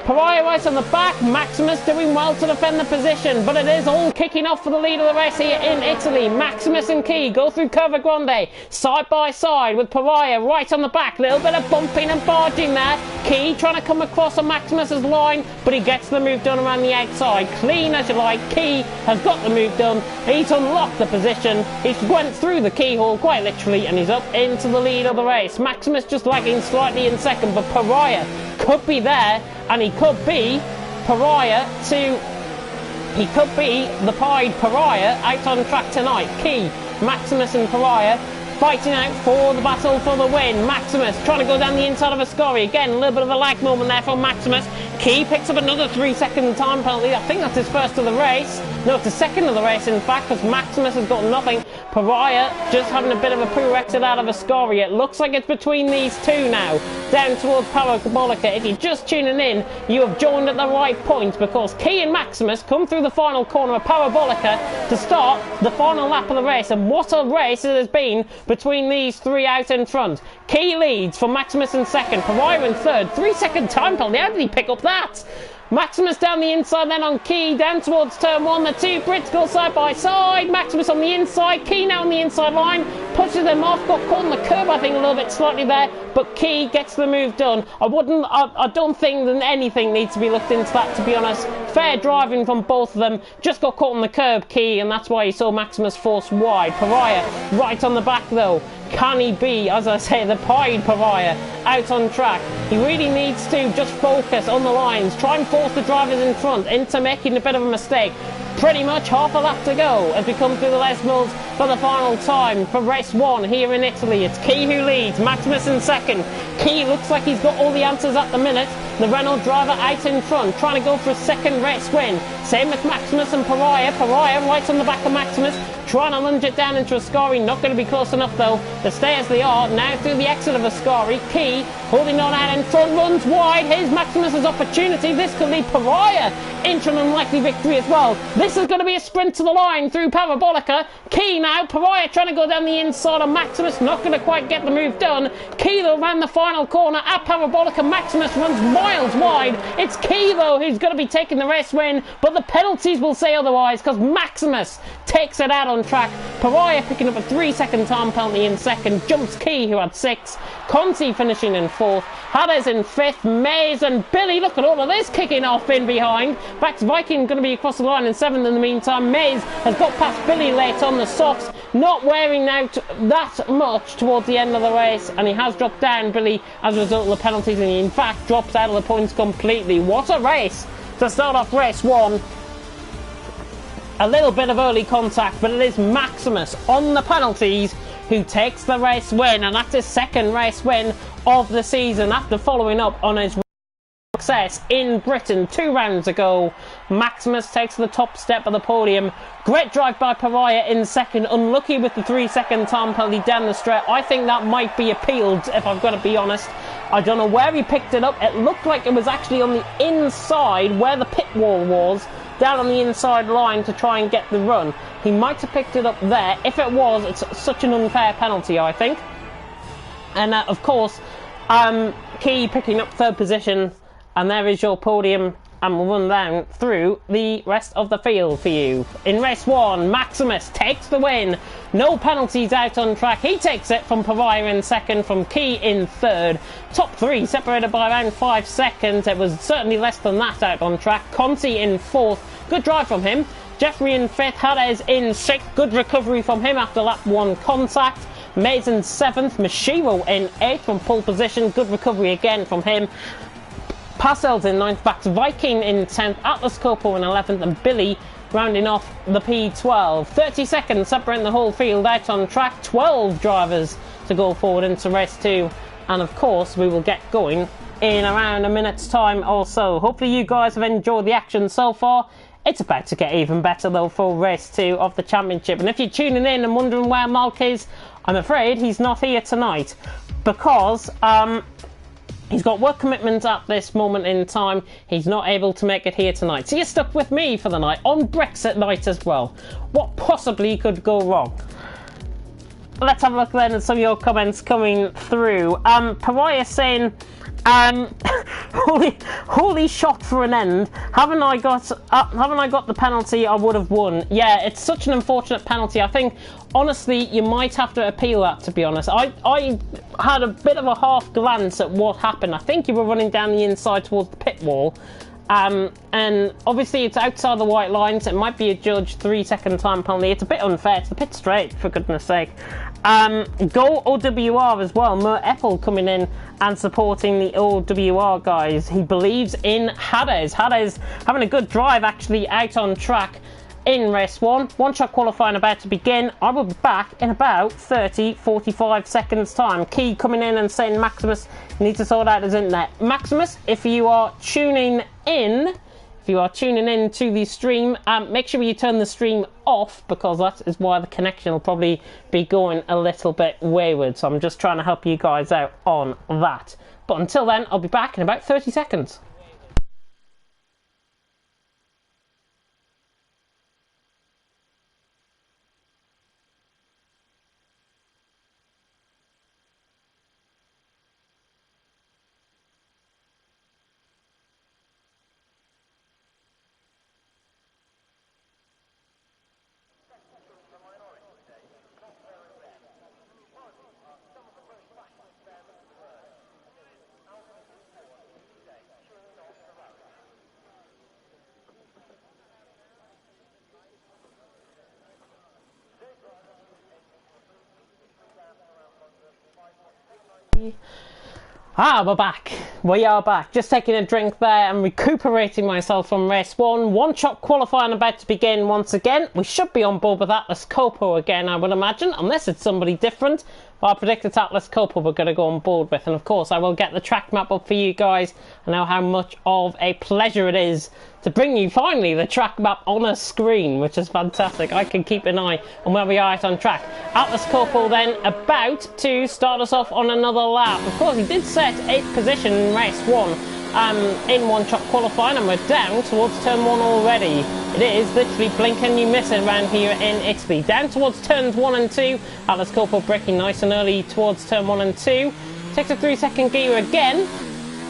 Pariah right on the back. Maximus doing well to defend the position, but it is all kicking off for the lead of the race here in Italy. Maximus and Key go through Curva Grande side by side with Pariah right on the back. Little bit of bumping and barging there. Key trying to come across on Maximus's line, but he gets the move done around the outside. Clean as you like. Key has got the move done. He's unlocked the position. He's went through the keyhole quite literally, and he's up into the lead of the race. Maximus just lagging slightly in second, but Pariah could be there, and he could be the Pied Pariah out on track tonight. Key, Maximus and Pariah fighting out for the battle for the win. Maximus trying to go down the inside of Ascari. Again, a little bit of a lag moment there from Maximus. Key picks up another 3-second time penalty. I think that's his first of the race. No, it's the second of the race, in fact, because Maximus has got nothing. Pariah just having a bit of a poor exit out of Ascari. It looks like it's between these two now, down towards Parabolica. If you're just tuning in, you have joined at the right point, because Key and Maximus come through the final corner of Parabolica to start the final lap of the race. And what a race it has been between these 3 out in front. Key leads for Maximus in second, Pariah in third. 3-second time penalty. How did he pick up that? Maximus down the inside, then on Key, down towards turn 1. The two Brits go side by side. Maximus on the inside, Key now on the inside line, pushes them off, got caught on the curb, I think, a little bit slightly there, but Key gets the move done. I don't think that anything needs to be looked into that, to be honest. Fair driving from both of them, just got caught on the curb, Key, and that's why you saw Maximus force wide. Pariah right on the back though. Can he be, as I say, the Pied Pariah out on track? He really needs to just focus on the lines, try and force the drivers in front into making a bit of a mistake. Pretty much half a lap to go as we come through the Les Mills for the final time for race 1 here in Italy. It's Key who leads, Maximus in second. Key looks like he's got all the answers at the minute. The Renault driver out in front, trying to go for a second race win. Same with Maximus and Pariah. Pariah right on the back of Maximus, trying to lunge it down into Ascari. Not going to be close enough though. They stay as they are. Now through the exit of Ascari. Key holding on out in front, runs wide. Here's Maximus's opportunity. This could lead Pariah into an unlikely victory as well. This is going to be a sprint to the line through Parabolica. Key now. Pariah trying to go down the inside of Maximus. Not going to quite get the move done. Key though ran the final corner at Parabolica. Maximus runs miles wide. It's Key though who's going to be taking the race win, but the penalties will say otherwise because Maximus takes it out on track. Pariah picking up a 3-second time penalty in second, jumps Key who had 6. Conti finishing in 4th, Hades in 5th, Mays and Billy, look at all of this kicking off in behind. Bax Viking going to be across the line in 7th in the meantime. Mays has got past Billy late on the socks, not wearing out that much towards the end of the race, and he has dropped down, Billy, as a result of the penalties, and he in fact drops out of the points completely. What a race to start off race 1. A little bit of early contact, but it is Maximus on the penalties who takes the race win, and that's his second race win of the season after following up on his success in Britain 2 rounds ago. Maximus takes the top step of the podium. Great drive by Pariah in second, unlucky with the 3-second time penalty down the straight. I think that might be appealed, if I've got to be honest. I don't know where he picked it up. It looked like it was actually on the inside where the pit wall was, down on the inside line to try and get the run. He might have picked it up there. If it was, it's such an unfair penalty, I think. And of course, Key picking up 3rd position, and there is your podium, and we'll run down through the rest of the field for you. In race 1, Maximus takes the win. No penalties out on track. He takes it from Pariah in 2nd, from Key in 3rd. Top 3 separated by around 5 seconds. It was certainly less than that out on track. Conti in 4th. Good drive from him. Jeffrey in 5th. Hades in 6th. Good recovery from him after lap 1 contact. Mays in 7th. Mashiro in 8th from pole position. Good recovery again from him. Parcells in 9th, Bax Viking in 10th, Atlas Copo in 11th, and Billy rounding off the P12. 30 seconds separating the whole field out on track. 12 drivers to go forward into race 2. And of course, we will get going in around a minute's time or so. Hopefully you guys have enjoyed the action so far. It's about to get even better though for race 2 of the championship. And if you're tuning in and wondering where Malc is, I'm afraid he's not here tonight because he's got work commitments at this moment in time. He's not able to make it here tonight. So you're stuck with me for the night, on Brexit night as well. What possibly could go wrong? Let's have a look then at some of your comments coming through. Pariah saying, holy shot for an end. Haven't I got the penalty? I would have won. Yeah, it's such an unfortunate penalty. I think honestly you might have to appeal that, to be honest. I had a bit of a half glance at what happened. I think you were running down the inside towards the pit wall. And obviously it's outside the white lines. It might be a judged 3-second time penalty. It's a bit unfair. It's the pit straight, for goodness sake. Go OWR as well. Mer Ethel coming in and supporting the OWR guys. He believes in Hades. Hades having a good drive actually out on track in race 1. One-shot qualifying about to begin. I will be back in about 30-45 seconds time. Key coming in and saying Maximus needs to sort out his internet. Maximus, if you are tuning in to the stream, make sure you turn the stream off, because that is why the connection will probably be going a little bit wayward. So I'm just trying to help you guys out on that. But until then, I'll be back in about 30 seconds. We're back. We are back. Just taking a drink there and recuperating myself from race 1. One-shot qualifying about to begin once again. We should be on board with Atlas Coppo again, I would imagine, unless it's somebody different. But I predict it's Atlas Coppo we're going to go on board with. And of course, I will get the track map up for you guys. I know how much of a pleasure it is to bring you finally the track map on a screen, which is fantastic. I can keep an eye on where we are out on track. Atlas Coppo then about to start us off on another lap. Of course, he did set 8th position in race 1 in one-shot qualifying, and we're down towards turn 1 already. It is literally blink and you miss it around here in Italy. Down towards turns 1 and 2. Atlas Coppo braking nice and early towards turn 1 and 2. Takes a 3-second gear again.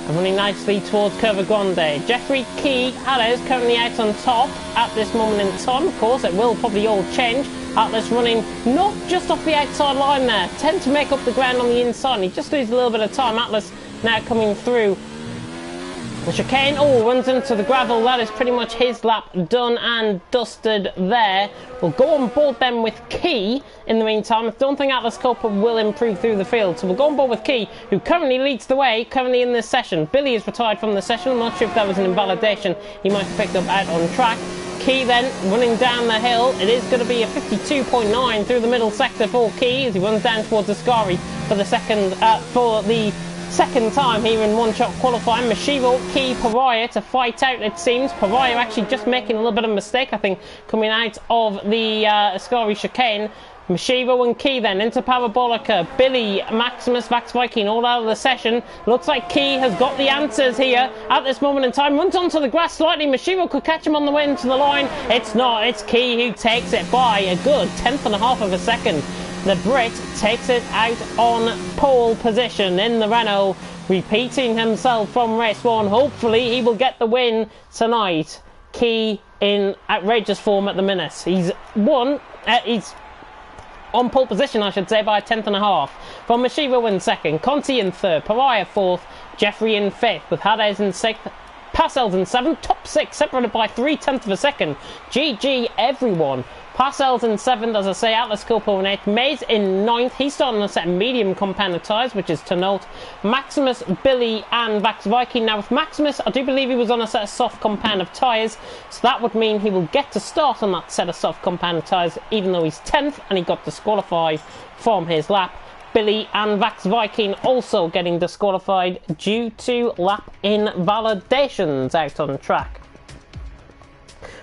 And running nicely towards Curva Grande. Jeffrey Key Atlas currently out on top at this moment in time. Of course, it will probably all change. Atlas running not just off the outside line there. Tend to make up the ground on the inside. And he just loses a little bit of time. Atlas now coming through the chicane. Runs into the gravel. That is pretty much his lap done and dusted there. We'll go on board then with Key in the meantime. I don't think Atlas Coppo will improve through the field. So we'll go on board with Key, who currently leads the way, currently in this session. Billy is retired from the session. I'm not sure if that was an invalidation he might have picked up out on track. Key then running down the hill. It is going to be a 52.9 through the middle sector for Key as he runs down towards Ascari for the second time here in one-shot qualifying. Mashiro, Key, Pariah to fight out, it seems. Pariah actually just making a little bit of a mistake, I think, coming out of the Ascari chicane. Mashiro and Key then into Parabolica. Billy, Maximus, Vax Viking all out of the session. Looks like Key has got the answers here at this moment in time. Runs onto the grass slightly. Mashiro could catch him on the way into the line. It's not. It's Key who takes it by a good 1/10.5 of a second. The Brit takes it out on pole position in the Renault, repeating himself from race 1. Hopefully he will get the win tonight. Key in outrageous form at the minute. He's on pole position, I should say, by a 1/10.5. From Mashiro in second, Conti in third, Pariah fourth, Jeffrey in fifth, with Hades in sixth, Parcells in seventh, top 6 separated by 3/10 of a second. GG everyone. Parcells in 7th, as I say, Atlas Coppo in 8th, Mays in 9th, he's starting on a set of medium compound of tyres, which is to note. Maximus, Billy and Vax Viking. Now with Maximus, I do believe he was on a set of soft compound of tyres, so that would mean he will get to start on that set of soft compound of tyres, even though he's 10th and he got disqualified from his lap. Billy and Vax Viking also getting disqualified due to lap invalidations out on track.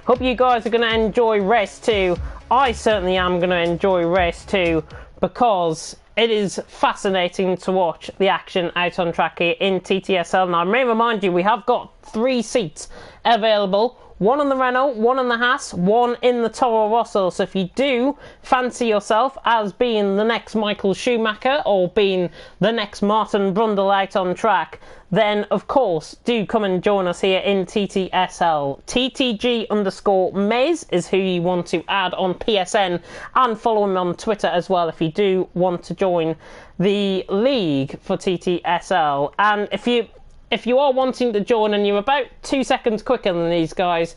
Hope you guys are going to enjoy race 2. I certainly am going to enjoy race 2 because it is fascinating to watch the action out on track here in TTSL. Now, I may remind you, we have got 3 seats available. 1 on the Renault, 1 on the Haas, 1 in the Toro Rosso. So if you do fancy yourself as being the next Michael Schumacher or being the next Martin Brundle out on track, then of course do come and join us here in TTSL. TTG_Maze is who you want to add on PSN, and follow him on Twitter as well if you do want to join the league for TTSL. And if you are wanting to join and you're about 2 seconds quicker than these guys,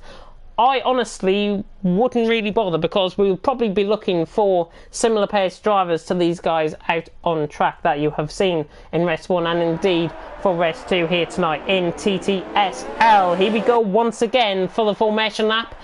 I honestly wouldn't really bother, because we will probably be looking for similar paced drivers to these guys out on track that you have seen in race 1 and indeed for race 2 here tonight in TTSL. Here we go once again for the formation lap,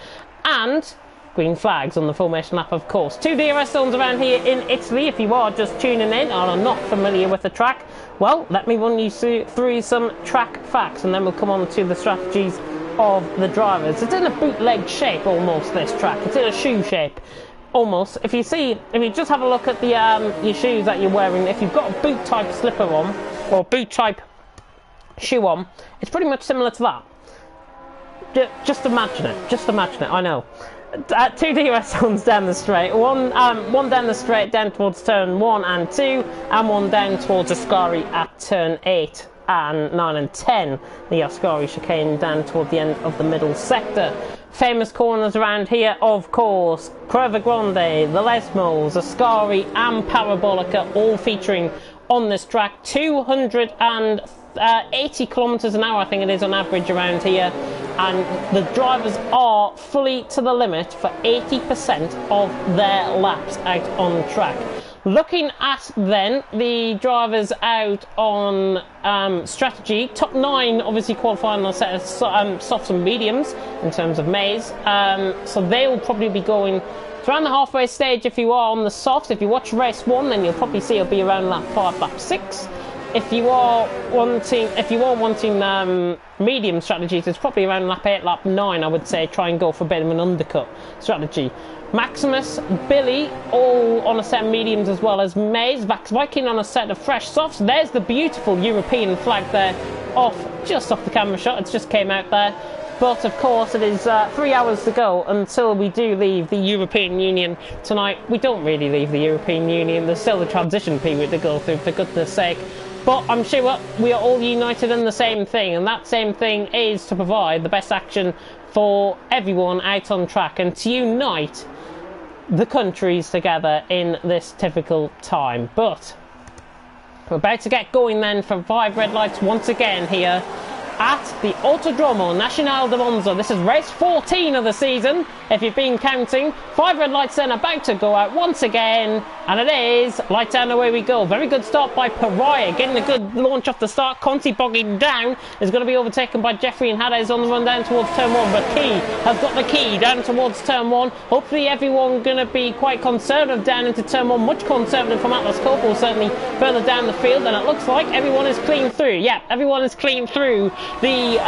and green flags on the formation lap, of course. 2 DRS zones around here in Italy. If you are just tuning in and are not familiar with the track, well, let me run you through some track facts, and then we'll come on to the strategies of the drivers. It's in a bootleg shape almost, this track. It's in a shoe shape almost. If you just have a look at the your shoes that you're wearing, if you've got a boot type slipper on or boot type shoe on, it's pretty much similar to that. Just imagine it, I know. 2 DRS zones down the straight, one down the straight down towards turn 1 and 2, and 1 down towards Ascari at turn 8 and 9 and 10. The Ascari chicane down toward the end of the middle sector. Famous corners around here, of course, Curva Grande, the Lesmos, Ascari and Parabolica, all featuring on this track. 280 kilometers an hour, I think it is on average around here, and the drivers are fully to the limit for 80% of their laps out on track. Looking at then the drivers out on strategy, top 9 obviously qualifying on a set of softs and mediums in terms of Maze, so they will probably be going around the halfway stage. If you are on the softs, if you watch race 1, then you'll probably see it'll be around lap 5, lap 6. If you are wanting medium strategies, it's probably around lap 8, lap 9, I would say. Try and go for a bit of an undercut strategy. Maximus, Billy, all on a set of mediums, as well as Maze. Vax Viking on a set of fresh softs. There's the beautiful European flag there, just off the camera shot. It just came out there. But of course, it is 3 hours to go until we do leave the European Union tonight. We don't really leave the European Union. There's still a transition period to go through, for goodness sake. But I'm sure we are all united in the same thing, and that same thing is to provide the best action for everyone out on track and to unite the countries together in this difficult time. But we're about to get going then for 5 red lights once again here at the Autodromo Nacional de Monza. This is race 14 of the season, if you've been counting. 5 red lights then about to go out once again, and it is light down, away we go. Very good start by Pariah, getting a good launch off the start. Conti bogging down, is going to be overtaken by Jeffrey and Hades on the run down towards turn 1, but Key has got the key down towards turn 1. Hopefully everyone going to be quite conservative down into turn 1, much conservative from Atlas Copel, certainly further down the field, and it looks like everyone is clean through. Yeah, everyone is clean through the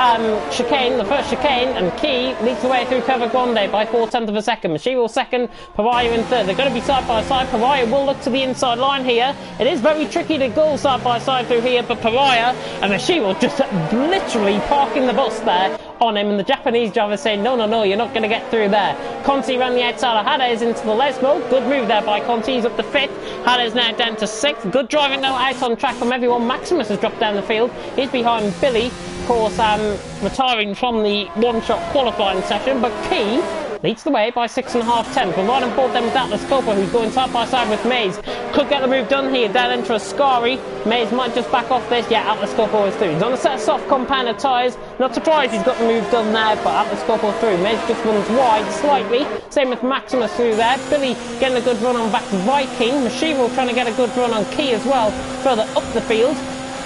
chicane, the first chicane, and Key leads the way through Curva Grande by 4/10 of a second. Mashiro second, Pariah in third. They're going to be side by side. Pariah will look to the inside line here. It is very tricky to go side by side through here, but Pariah and Mashiro just literally parking the bus there on him, and the Japanese driver saying, no, you're not going to get through there. Conti ran the outside of Hades into the Lesmo. Good move there by Conti. He's up to 5th. Hades now down to 6th. Good driving now out on track from everyone. Maximus has dropped down the field. He's behind Billy, of course, retiring from the one-shot qualifying session, but Key leads the way by 6.5 tenths. We're right on board then with Atlas Copel, who's going side by side with Maze. Could get the move done here down into Ascari. Maze might just back off this. Yeah, Atlas Copel is through. He's on a set of soft compounded tyres. Not surprised he's got the move done there, but Atlas Copel through. Maze just runs wide slightly. Same with Maximus through there. Billy getting a good run on Vax Viking. Mashiro trying to get a good run on Key as well, further up the field,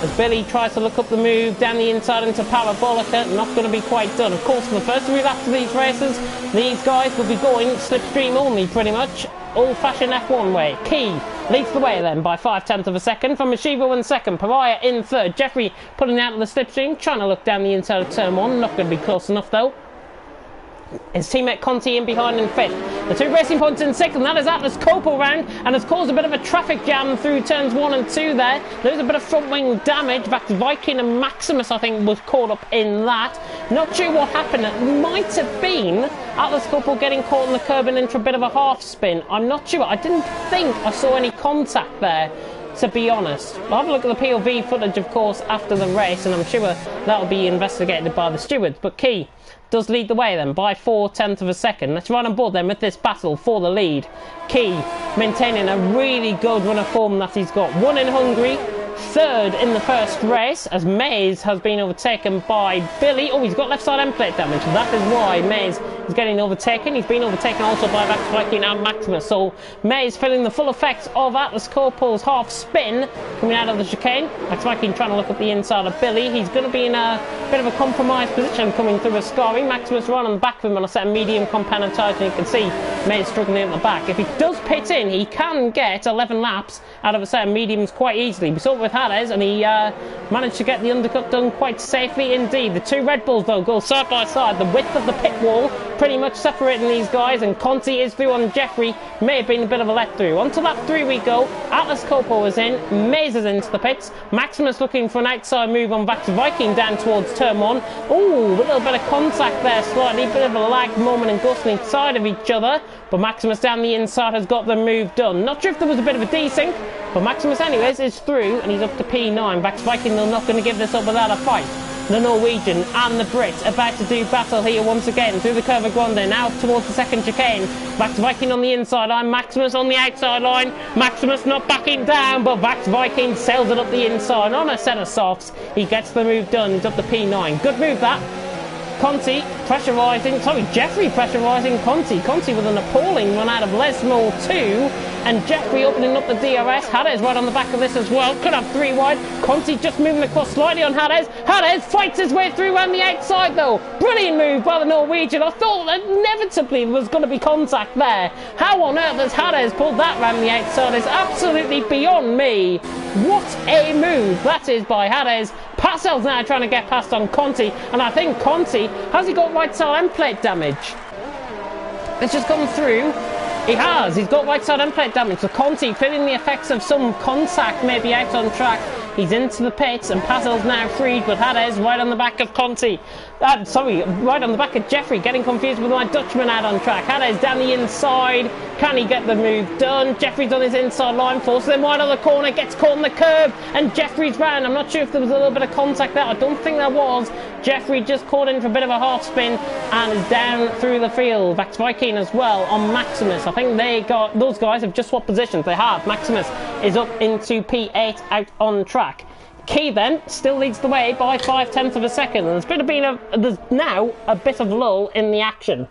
as Billy tries to look up the move down the inside into Parabolica. Not going to be quite done. Of course, for the first 3 laps of these races, these guys will be going slipstream only, pretty much. Old-fashioned F1 way. Key leads the way then by 5/10 of a second. From Mashivo in second. Pariah in third. Jeffrey putting out of the slipstream, trying to look down the inside of turn 1. Not going to be close enough though. His teammate Conti in behind in 5th. The 2 racing points in 6th, and that is Atlas Copel round, and has caused a bit of a traffic jam through turns 1 and 2 there. There's a bit of front wing damage. Vax Viking and Maximus, I think, was caught up in that. Not sure what happened. It might have been Atlas Copel getting caught on the curb and into a bit of a half spin. I'm not sure. I didn't think I saw any contact there, to be honest. I'll have a look at the POV footage, of course, after the race, and I'm sure that'll be investigated by the stewards. But Key does lead the way then by 4/10 of a second. Let's run on board then with this battle for the lead. Key maintaining a really good run of form that he's got. 1 in Hungary, 3rd in the first race, as Maze has been overtaken by Billy. Oh, he's got left side end plate damage. That is why Maze is getting overtaken. He's been overtaken also by Vax Viking and Maximus. So Maze feeling the full effects of Atlas Copel's half spin coming out of the chicane. Vax Viking trying to look at the inside of Billy. He's going to be in a bit of a compromised position coming through Ascari. Maximus run on the back of him on a set of medium compounded tyres, and you can see Maze struggling at the back. If he does pit in, he can get 11 laps out of a set of mediums quite easily. We saw it with Hades, and he managed to get the undercut done quite safely indeed. The 2 Red Bulls though go side by side. The width of the pit wall pretty much separating these guys, and Conti is through on Jeffrey. May have been a bit of a let through. On to lap 3 we go. Atlas Copel is in. Maze is into the pits. Maximus looking for an outside move on Vax Viking down towards turn 1. Ooh, a little bit of contact there slightly. Bit of a lag moment and ghostly side of each other. But Maximus down the inside has got the move done. Not sure if there was a bit of a desync, but Maximus anyways is through, and he's up to P9. Vax Viking, they're not going to give this up without a fight. The Norwegian and the Brit about to do battle here once again through the Curva Grande, now towards the second chicane. Vax Viking on the inside line, Maximus on the outside line. Maximus not backing down, but Vax Viking sails it up the inside on a set of softs. He gets the move done. He's up to P9. Good move that. Conti pressurising, Jeffrey pressurising Conti. Conti with an appalling run out of Lesmo 2. and Jeffrey opening up the DRS. Hades right on the back of this as well. Could have 3 wide. Conti just moving across slightly on Hades. Hades fights his way through around the outside though. Brilliant move by the Norwegian. I thought inevitably there was going to be contact there. How on earth has Hades pulled that around the outside is absolutely beyond me. What a move that is by Hades. Pastel's now trying to get past on Conti, and I think Conti, has he got right side end plate damage? It's just gone through. He has. He's got right side end plate damage. So Conti feeling the effects of some contact maybe out on track. He's into the pits and Pastel's now freed, but Hades right on the back of Conti. Right on the back of Jeffrey, getting confused with my Dutchman out on track. Hades down the inside. Can he get the move done? Jeffrey's on his inside line, forces him wide on the corner, gets caught in the curb, and Jeffrey's round. I'm not sure if there was a little bit of contact there. I don't think there was. Jeffrey just caught in for a bit of a half spin and is down through the field. Back to Viking as well on Maximus. I think those guys have just swapped positions. They have. Maximus is up into P8 out on track. Key then still leads the way by 0.5 of a second, and there's now a bit of lull in the action.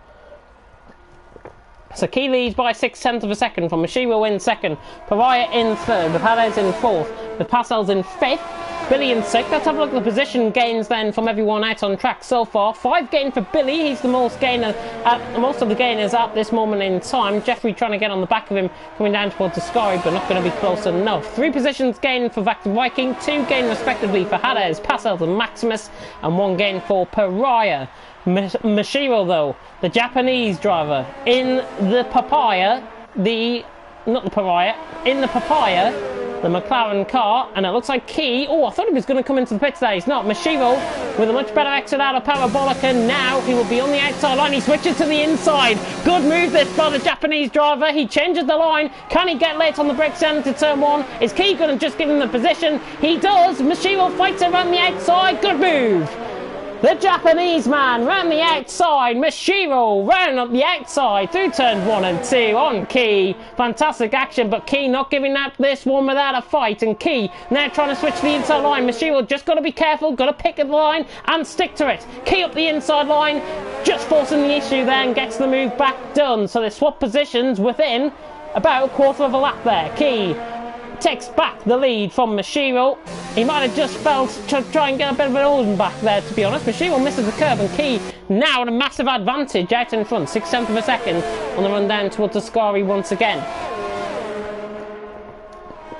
So Key leads by 0.6 of a second from Mashiro in second, Pariah in third, with Hades in fourth, with Pastel's in fifth, Billy in sixth. Let's have a look at the position gains then from everyone out on track so far. 5 gain for Billy, he's the most of the gainers at this moment in time. Jeffrey trying to get on the back of him, coming down towards the sky, but not going to be close enough. 3 positions gained for Vector Viking, 2 gain respectively for Hades, Pastel and Maximus, and 1 gain for Pariah. Mashiro though, the Japanese driver, in the Papaya, the McLaren car, and it looks like Key, I thought he was going to come into the pits there, he's not. Mashiro with a much better exit out of Parabolica, now he will be on the outside line, he switches to the inside. Good move this by the Japanese driver, he changes the line, can he get late on the brakes down into turn 1? Is Key going to just give him the position? He does. Mashiro fights around the outside, good move. The Japanese man round the outside, Mashiro round up the outside through turns 1 and 2 on Key. Fantastic action, but Key not giving up this one without a fight, and Key now trying to switch to the inside line. Mashiro just got to be careful, got to pick at the line and stick to it. Key up the inside line, just forcing the issue there and gets the move back done. So they swap positions within about a quarter of a lap there. Key takes back the lead from Mashiro. He might have just felt to try and get a bit of an Olden back there, to be honest. Mashiro misses the curve, and Key now at a massive advantage out in front, 0.6 of a second on the run down towards Ascari once again.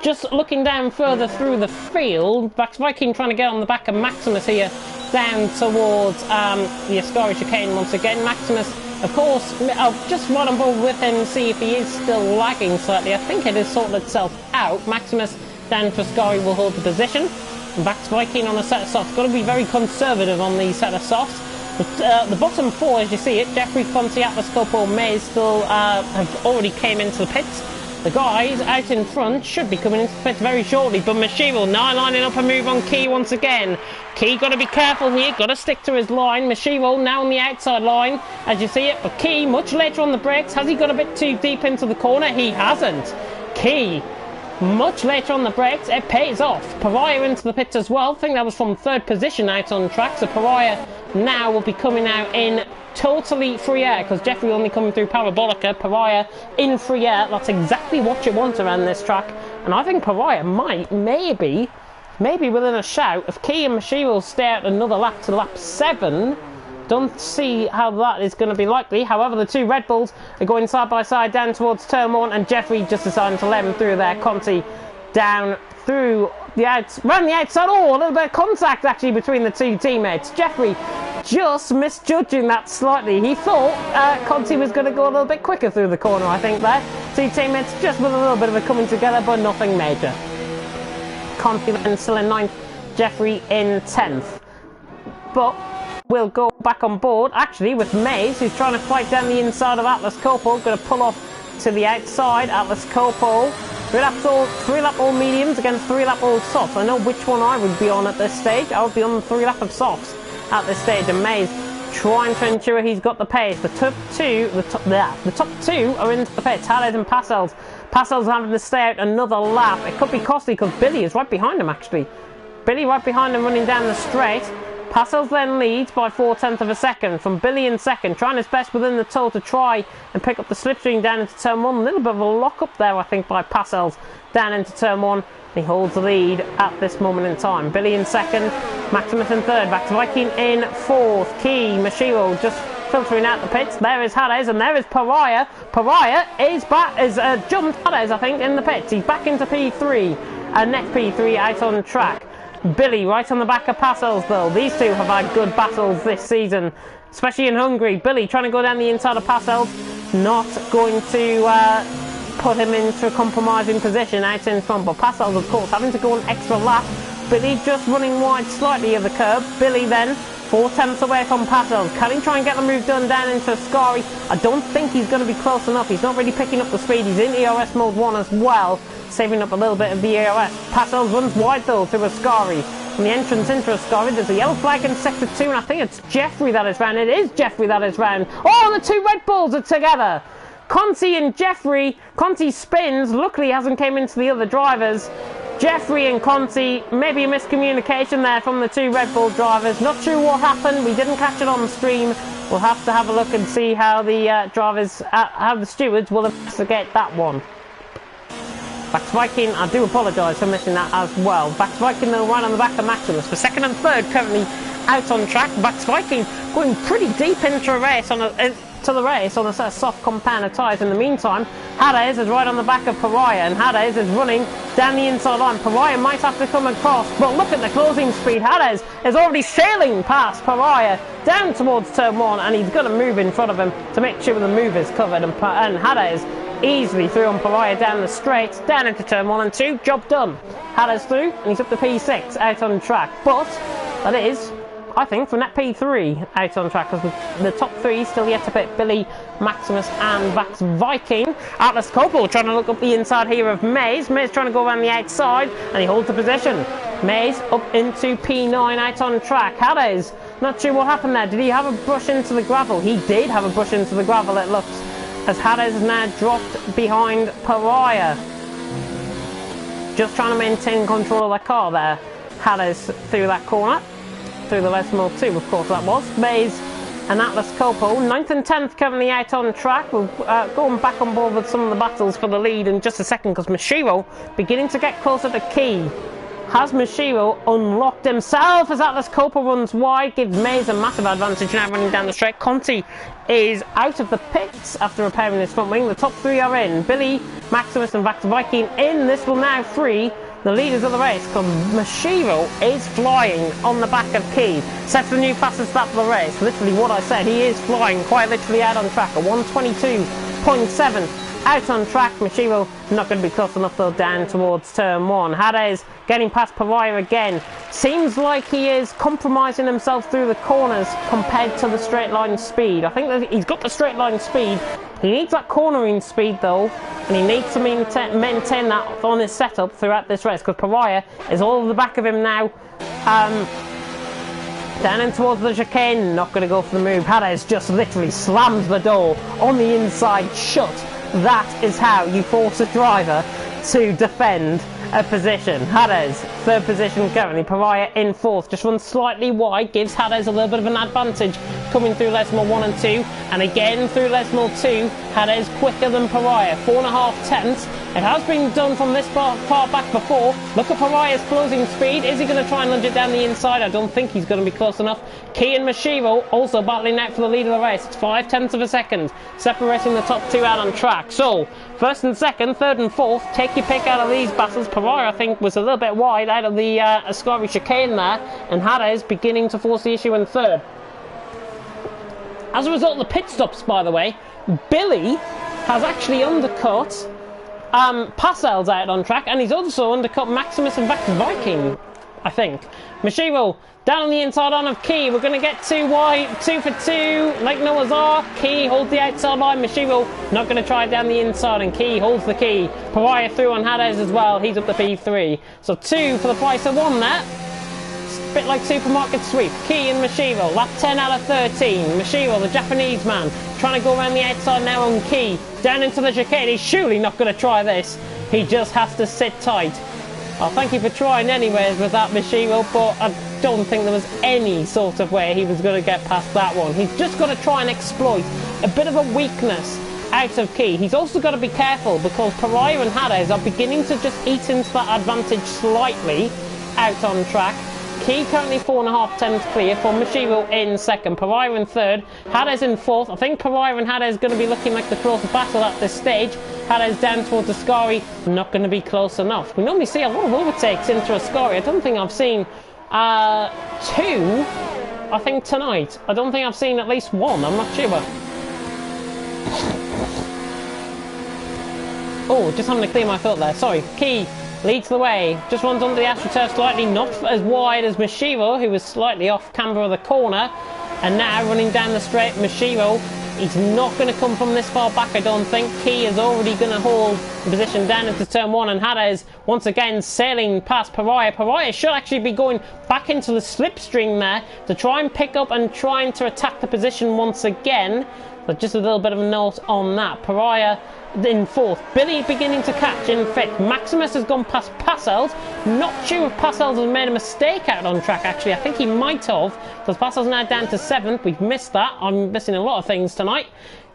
Just looking down further through the field, Viking trying to get on the back of Maximus here, down towards the Ascari chicane once again. Maximus, of course, I'll just run on board with him and see if he is still lagging slightly. I think it has sorted itself out. Maximus down for Ascari will hold the position. And back to Viking on a set of softs. Got to be very conservative on these set of softs. But the bottom 4, as you see it, Jeffrey, Conti, Atlas, Copo, Mays still have already came into the pits. The guys out in front should be coming into the pits very shortly, but Mashiro now lining up a move on Key once again. Key got to be careful here, got to stick to his line. Mashiro now on the outside line, as you see it, but Key much later on the brakes. Has he got a bit too deep into the corner? He hasn't. Key much later on the brakes, it pays off. Pariah into the pits as well. I think that was from 3rd position out on track, so Pariah now will be coming out in totally free air, because Jeffrey only coming through Parabolica. Pariah in free air, that's exactly what you want around this track, and I think Pariah might, maybe within a shout, if Key and Mashiro stay out another lap to lap 7, don't see how that is going to be likely. However, the 2 Red Bulls are going side by side down towards turn 1, and Jeffrey just deciding to let him through there. Conti down through the round the outside. A little bit of contact actually between the 2 teammates. Jeffrey just misjudging that slightly. He thought Conti was going to go a little bit quicker through the corner, I think there. 2 teammates just with a little bit of a coming together, but nothing major. Conti then still in 9th, Jeffrey in 10th. But we'll go back on board actually with Mays, who's trying to fight down the inside of Atlas Copo. Going to pull off to the outside. Atlas Copo, 3 lap all mediums against 3 lap all softs. I know which one I would be on at this stage. I would be on the 3 lap of softs at this stage, and Mays trying to ensure he's got the pace. The top two are into the pits, Hades and Pastel's. Pastel's having to stay out another lap. It could be costly because Billy is right behind him actually. Billy right behind him running down the straight. Parcells then leads by 0.4 of a second from Billy in second, trying his best within the toe to try and pick up the slipstream down into turn 1. A little bit of a lock up there, I think, by Parcells down into turn 1. He holds the lead at this moment in time. Billy in second, Maximus in third, back to Viking in fourth. Key, Mashiro just filtering out the pits. There is Hades and there is Pariah. Pariah is jumped Hades, I think, in the pits. He's back into P3 and next P3 out on track. Billy right on the back of Parcells though. These two have had good battles this season, especially in Hungary. Billy trying to go down the inside of Parcells, not going to put him into a compromising position out in front, but Parcells of course having to go an extra lap. Billy just running wide slightly of the curb. Billy then 0.4 away from Parcells. Can he try and get the move done down into Ascari? I don't think he's going to be close enough. He's not really picking up the speed. He's in ERS mode 1 as well, saving up a little bit of the ERS. Parcells runs wide though through Ascari. From the entrance into Ascari, there's a yellow flag in sector 2, and I think it's Jeffrey that is round. It is Jeffrey that is round. Oh, the two Red Bulls are together. Conti and Jeffrey. Conti spins. Luckily he hasn't came into the other drivers. Jeffrey and Conti, maybe a miscommunication there from the two Red Bull drivers. Not sure what happened. We didn't catch it on the stream. We'll have to have a look and see how the how the stewards will investigate that one. Back to Viking, I do apologise for missing that as well. Back to Viking though, right on the back of Maximus. For second and third, currently out on track. Back to Viking, going pretty deep into a race on a soft compound of tyres. In the meantime, Hades is right on the back of Pariah, and Hades is running down the inside line. Pariah might have to come across, but look at the closing speed. Hades is already sailing past Pariah down towards turn 1, and he's got to move in front of him to make sure the move is covered, and Hades easily through on Pariah down the straight, down into turn 1 and 2, job done. Hades through, and he's up to P6 out on track, but that is, I think, from that P3 out on track, because the top 3 still yet to pit. Billy, Maximus and Vax Viking. Atlas Copel trying to look up the inside here of Maze. Maze trying to go around the outside, and he holds the position. Maze up into P9 out on track. Hades, not sure what happened there. Did he have a brush into the gravel? He did have a brush into the gravel, it looks, as Hades has now dropped behind Pariah. Just trying to maintain control of the car there. Hades through that corner. Through the left mode 2, of course that was. Maze and Atlas Copo, 9th and 10th currently out on track. We'll going back on board with some of the battles for the lead in just a second, because Mashiro beginning to get closer to Key. Has Mashiro unlocked himself as Atlas Copo runs wide, gives Maze a massive advantage now running down the straight. Conti is out of the pits after repairing his front wing. The top 3 are in. Billy, Maximus and Vax Viking in. This will now free the leaders of the race, because Mashiro is flying on the back of Key. Sets the new fastest lap of the race. Literally what I said, he is flying quite literally out on track. A 1:22.7 out on track. Mashiro not going to be close enough though down towards turn 1. Hades getting past Pariah again. Seems like he is compromising himself through the corners compared to the straight line speed. I think that he's got the straight line speed. He needs that cornering speed though, and he needs to maintain that on his setup throughout this race, because Pariah is all at the back of him now. Down in towards the chicane, not going to go for the move. Hades just literally slams the door on the inside shut. That is how you force a driver to defend a position. Hades, third position currently. Pariah in fourth, just runs slightly wide, gives Hades a little bit of an advantage coming through Lesmore 1 and 2, and again through Lesmore 2. Hades quicker than Pariah, 4.5 tenths. It has been done from this far back before. Look at Pariah's closing speed. Is he going to try and lunge it down the inside? I don't think he's going to be close enough. Key and Mashiro also battling out for the lead of the race. It's 0.5 of a second separating the top 2 out on track. So first and second, third and fourth, take your pick out of these battles. Pariah, I think, was a little bit wide out of the Ascari chicane there, and Hades beginning to force the issue in third. As a result of the pit stops, by the way, Billy has actually undercut Parcells out on track, and he's also undercut Maximus and Vax Viking, I think. Mashiro down on the inside on of Key. We're going to get 2 wide, 2 for 2, like Noah's Ark. Key holds the outside line. Mashiro not going to try it down the inside, and Key holds the Key. Pariah through on Hades as well. He's up to P3. So 2 for the price of 1 there. A bit like supermarket sweep. Key and Mashiro, lap 10 out of 13. Mashiro, the Japanese man, trying to go around the outside now on Key. Down into the chicane. He's surely not going to try this. He just has to sit tight. Oh, thank you for trying anyways with that, Mashiro, but I don't think there was any sort of way he was going to get past that one. He's just got to try and exploit a bit of a weakness out of Key. He's also got to be careful because Pariah and Hades are beginning to just eat into that advantage slightly out on track. Key currently 4.5 tenths clear for Mashiro in second, Pariah in third, Hades in fourth. I think Pariah and Hades are going to be looking like the closer battle at this stage. Hades down towards Ascari, not going to be close enough. We normally see a lot of overtakes into Ascari. I don't think I've seen two, I think tonight. I don't think I've seen at least one, I'm not sure. Oh, just having to clear my throat there, sorry. Key leads the way, just runs under the AstroTurf slightly, not as wide as Mashiro, who was slightly off camber of the corner. And now running down the straight, Mashiro, he's not going to come from this far back, I don't think. Key is already going to hold the position down into turn one, and Hades once again sailing past Pariah. Pariah should actually be going back into the slipstream there to try and pick up and trying to attack the position once again. But just a little bit of a note on that. Pariah in fourth. Billy beginning to catch in fifth. Maximus has gone past Passelt. Not sure if Passelt has made a mistake out on track, actually. I think he might have, because Passelt's now down to seventh. We've missed that. I'm missing a lot of things tonight.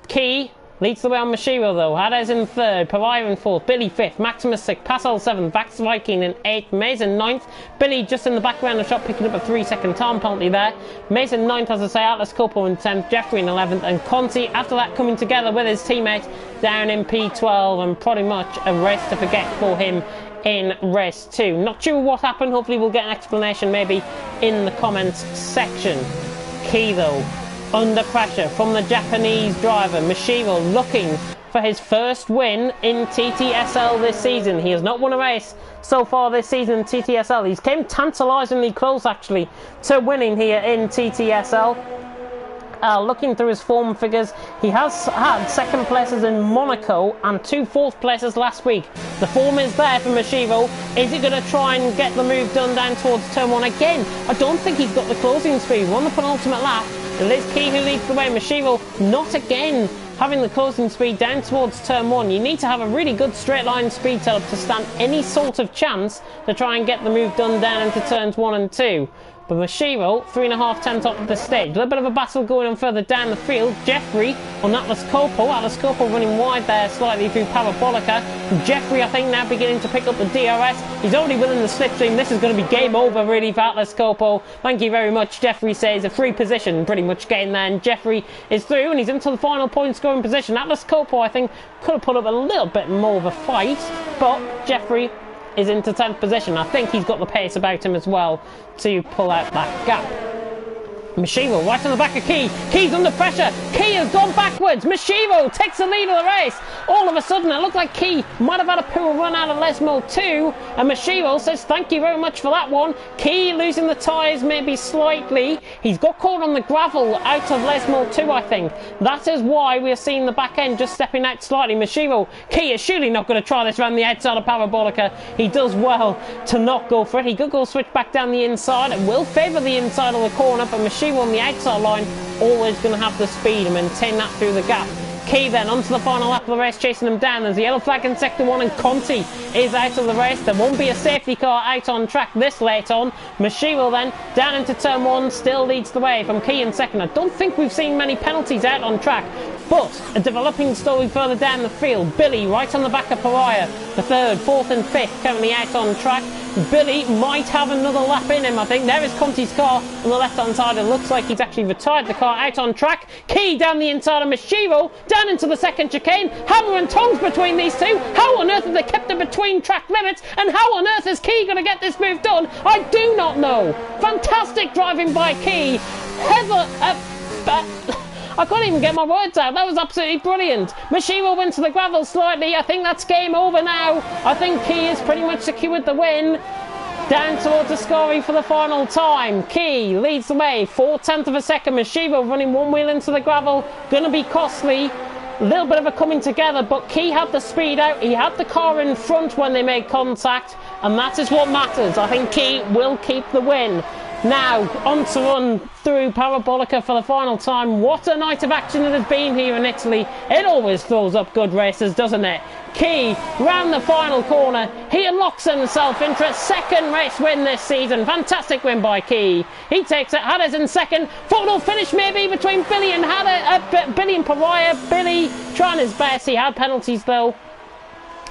Key leads the way on Mashiro though. Hades in third, Pariah in fourth, Billy fifth, Maximus sixth, Passelt seventh, Vax Viking in eighth, Maze in ninth. Billy just in the background of the shot, picking up a 3-second time penalty there. Maze in ninth, as I say, Atlas Copo in 10th, Jeffrey in 11th, and Conti after that coming together with his teammates down in P12, and pretty much a race to forget for him in race 2. Not sure what happened, hopefully we'll get an explanation maybe in the comments section. Key though, under pressure from the Japanese driver, Mashiro looking for his first win in TTSL this season. He has not won a race so far this season in TTSL. He's came tantalisingly close actually to winning here in TTSL. Looking through his form figures, he has had second places in Monaco and 2 fourth places last week. The form is there for Mashiro. Is he going to try and get the move done down towards turn 1 again? I don't think he's got the closing speed. We're on the penultimate lap. It is Key who leads the way. Mashiro not again having the closing speed down towards turn 1. You need to have a really good straight line speed setup to stand any sort of chance to try and get the move done down into turns 1 and 2. But Mashiro, 3.5 tenths off the stage. A little bit of a battle going on further down the field. Jeffrey on Atlas Copo. Atlas Copo running wide there slightly through Parabolica. Jeffrey, I think, now beginning to pick up the DRS. He's already within the slipstream. This is going to be game over, really, for Atlas Copo. Thank you very much, Jeffrey says. A free position pretty much getting there. And Jeffrey is through, and he's into the final point scoring position. Atlas Copo, I think, could have put up a little bit more of a fight. But Jeffrey is into 10th position. I think he's got the pace about him as well to pull out that gap. Mashiro right on the back of Key. Key's under pressure. Key has gone backwards. Mashiro takes the lead of the race. All of a sudden it looked like Key might have had a poor run out of Lesmo 2, and Mashiro says thank you very much for that one. Key losing the tyres maybe slightly. He's got caught on the gravel out of Lesmo 2, I think. That is why we are seeing the back end just stepping out slightly. Mashiro, Key is surely not going to try this around the outside of Parabolica. He does well to not go for it. He could go switch back down the inside. It will favour the inside of the corner, but Mashiro on the outside line, always going to have the speed and maintain that through the gap. Key then onto the final lap of the race, chasing them down. There's a yellow flag in sector 1, and Conti is out of the race. There won't be a safety car out on track this late on. Mashiro then down into turn 1, still leads the way from Key in second. I don't think we've seen many penalties out on track, but a developing story further down the field. Billy right on the back of Pariah, the 3rd, 4th and 5th currently out on track. Billy might have another lap in him, I think. There is Conti's car on the left-hand side. It looks like he's actually retired the car out on track. Key down the inside of Mashiro, down into the second chicane. Hammer and tongs between these two. How on earth have they kept it between track limits? And how on earth is Key going to get this move done? I do not know. Fantastic driving by Key. I can't even get my words out. That was absolutely brilliant. Mashiro went to the gravel slightly. I think that's game over now. I think Key has pretty much secured the win. Down towards Ascari for the final time. Key leads the way. 4/10 of a second. Mashiro running one wheel into the gravel. Going to be costly. A little bit of a coming together, but Key had the speed out. He had the car in front when they made contact, and that is what matters. I think Key will keep the win Now, on to run through Parabolica for the final time. What a night of action it has been here in Italy. It always throws up good races, doesn't it? Key round the final corner. He unlocks himself into a second race win this season. Fantastic win by Key. He takes it. Hadders in second. Photo finish maybe between Billy and Billy and Pariah. Billy trying his best. He had penalties though.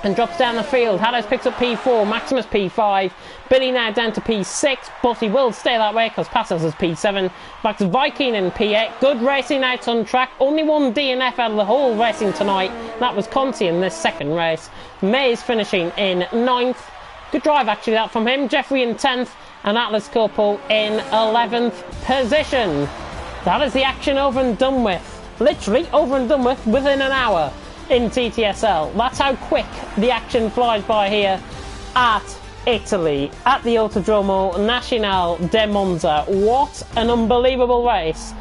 And drops down the field. Hadders picks up P4, Maximus P5, Billy now down to P6, but he will stay that way because Passos is P7. Back to Viking in P8. Good racing out on track. Only one DNF out of the whole racing tonight. That was Conti in this second race. Mays finishing in 9th. Good drive actually that from him. Jeffrey in 10th and Atlas Corporal in 11th position. That is the action over and done with. Literally over and done with within an hour. In TTSL. That's how quick the action flies by here at Italy, at the Autodromo Nazionale de Monza. What an unbelievable race.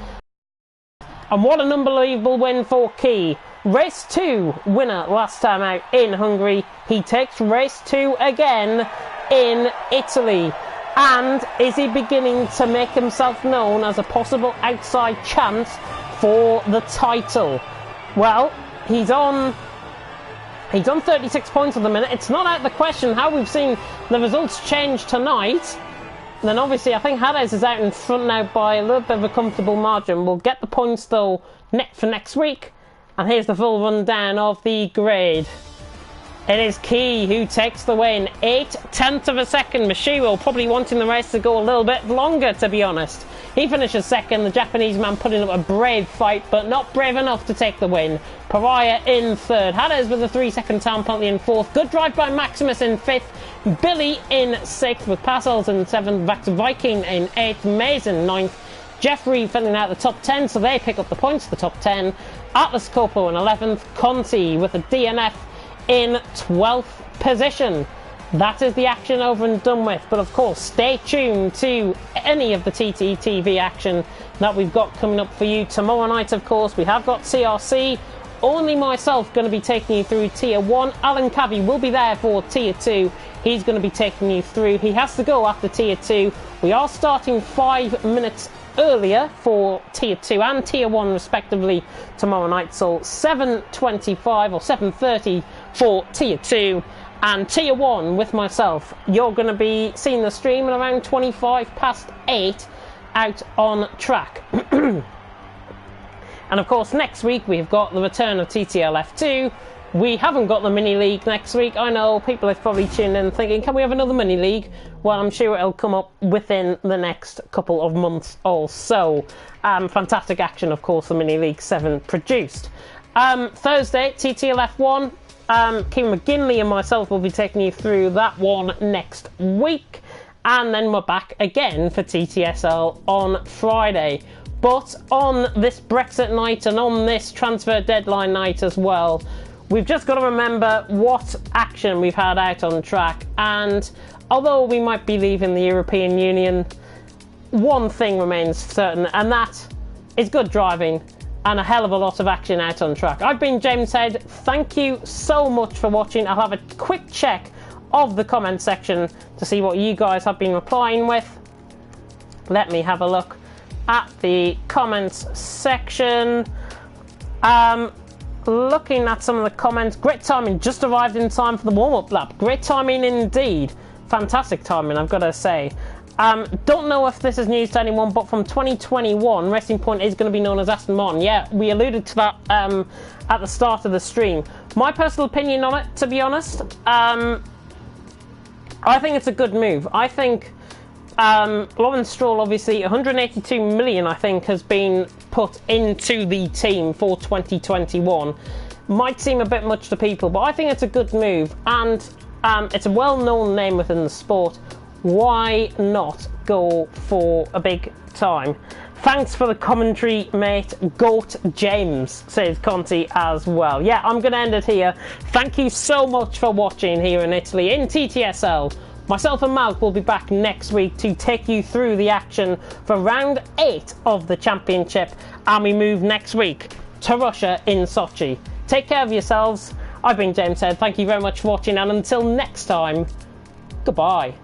And what an unbelievable win for Key. Race 2 winner last time out in Hungary. He takes race 2 again in Italy. And is he beginning to make himself known as a possible outside chance for the title? Well, He's on 36 points at the minute. It's not out of the question how we've seen the results change tonight. Then obviously I think Hadders is out in front now by a little bit of a comfortable margin. We'll get the points though for next week. And here's the full rundown of the grade. It is Key who takes the win. 0.8 of a second. Mashiro probably wanting the race to go a little bit longer, to be honest. He finishes second. The Japanese man putting up a brave fight, but not brave enough to take the win. Pariah in third. Hadders with a 3-second time penalty in fourth. Good drive by Maximus in fifth. Billy in sixth with Passos in seventh. Back to Viking in eighth. Mays in ninth. Jeffrey filling out the top 10, so they pick up the points, the top 10. Atlas Corpo in 11th. Conti with a DNF in 12th position. That is the action over and done with, but of course stay tuned to any of the TTTV action that we've got coming up for you tomorrow night. Of course we have got CRC. Only myself going to be taking you through tier 1. Alan Cavey will be there for tier 2. He's going to be taking you through. He has to go after tier 2. We are starting 5 minutes earlier for tier 2 and tier 1 respectively tomorrow night, so 7:25 or 7:30 for tier 2 and tier 1 with myself. You're going to be seeing the stream at around 8:25 out on track. And of course next week we've got the return of TTL F2. We haven't got the mini league next week. I know people are probably tuning in thinking, can we have another mini league? Well, I'm sure it'll come up within the next couple of months or so. Fantastic action, of course, the mini league 7 produced. Thursday, TTL F1. Kim McGinley and myself will be taking you through that one next week. And then we're back again for TTSL on Friday. But on this Brexit night and on this transfer deadline night as well, we've just got to remember what action we've had out on track. And although we might be leaving the European Union, one thing remains certain, and that is good driving and a hell of a lot of action out on track. I've been James Head. Thank you so much for watching. I'll have a quick check of the comment section to see what you guys have been replying with. Let me have a look at the comments section. Looking at some of the comments, great timing, just arrived in time for the warm-up lap. Great timing indeed. Fantastic timing, I've got to say. Don't know if this is news to anyone, but from 2021, Racing Point is going to be known as Aston Martin. Yeah, we alluded to that at the start of the stream. My personal opinion on it, to be honest, I think it's a good move. I think Lawrence Stroll, obviously, 182 million, I think, has been put into the team for 2021. Might seem a bit much to people, but I think it's a good move, and it's a well-known name within the sport. Why not go for a big time? Thanks for the commentary, mate. Goat James, says Conti as well. Yeah, I'm going to end it here. Thank you so much for watching here in Italy in TTSL. Myself and Malc will be back next week to take you through the action for round 8 of the championship, and we move next week to Russia in Sochi. Take care of yourselves. I've been James Head. Thank you very much for watching, and until next time, goodbye.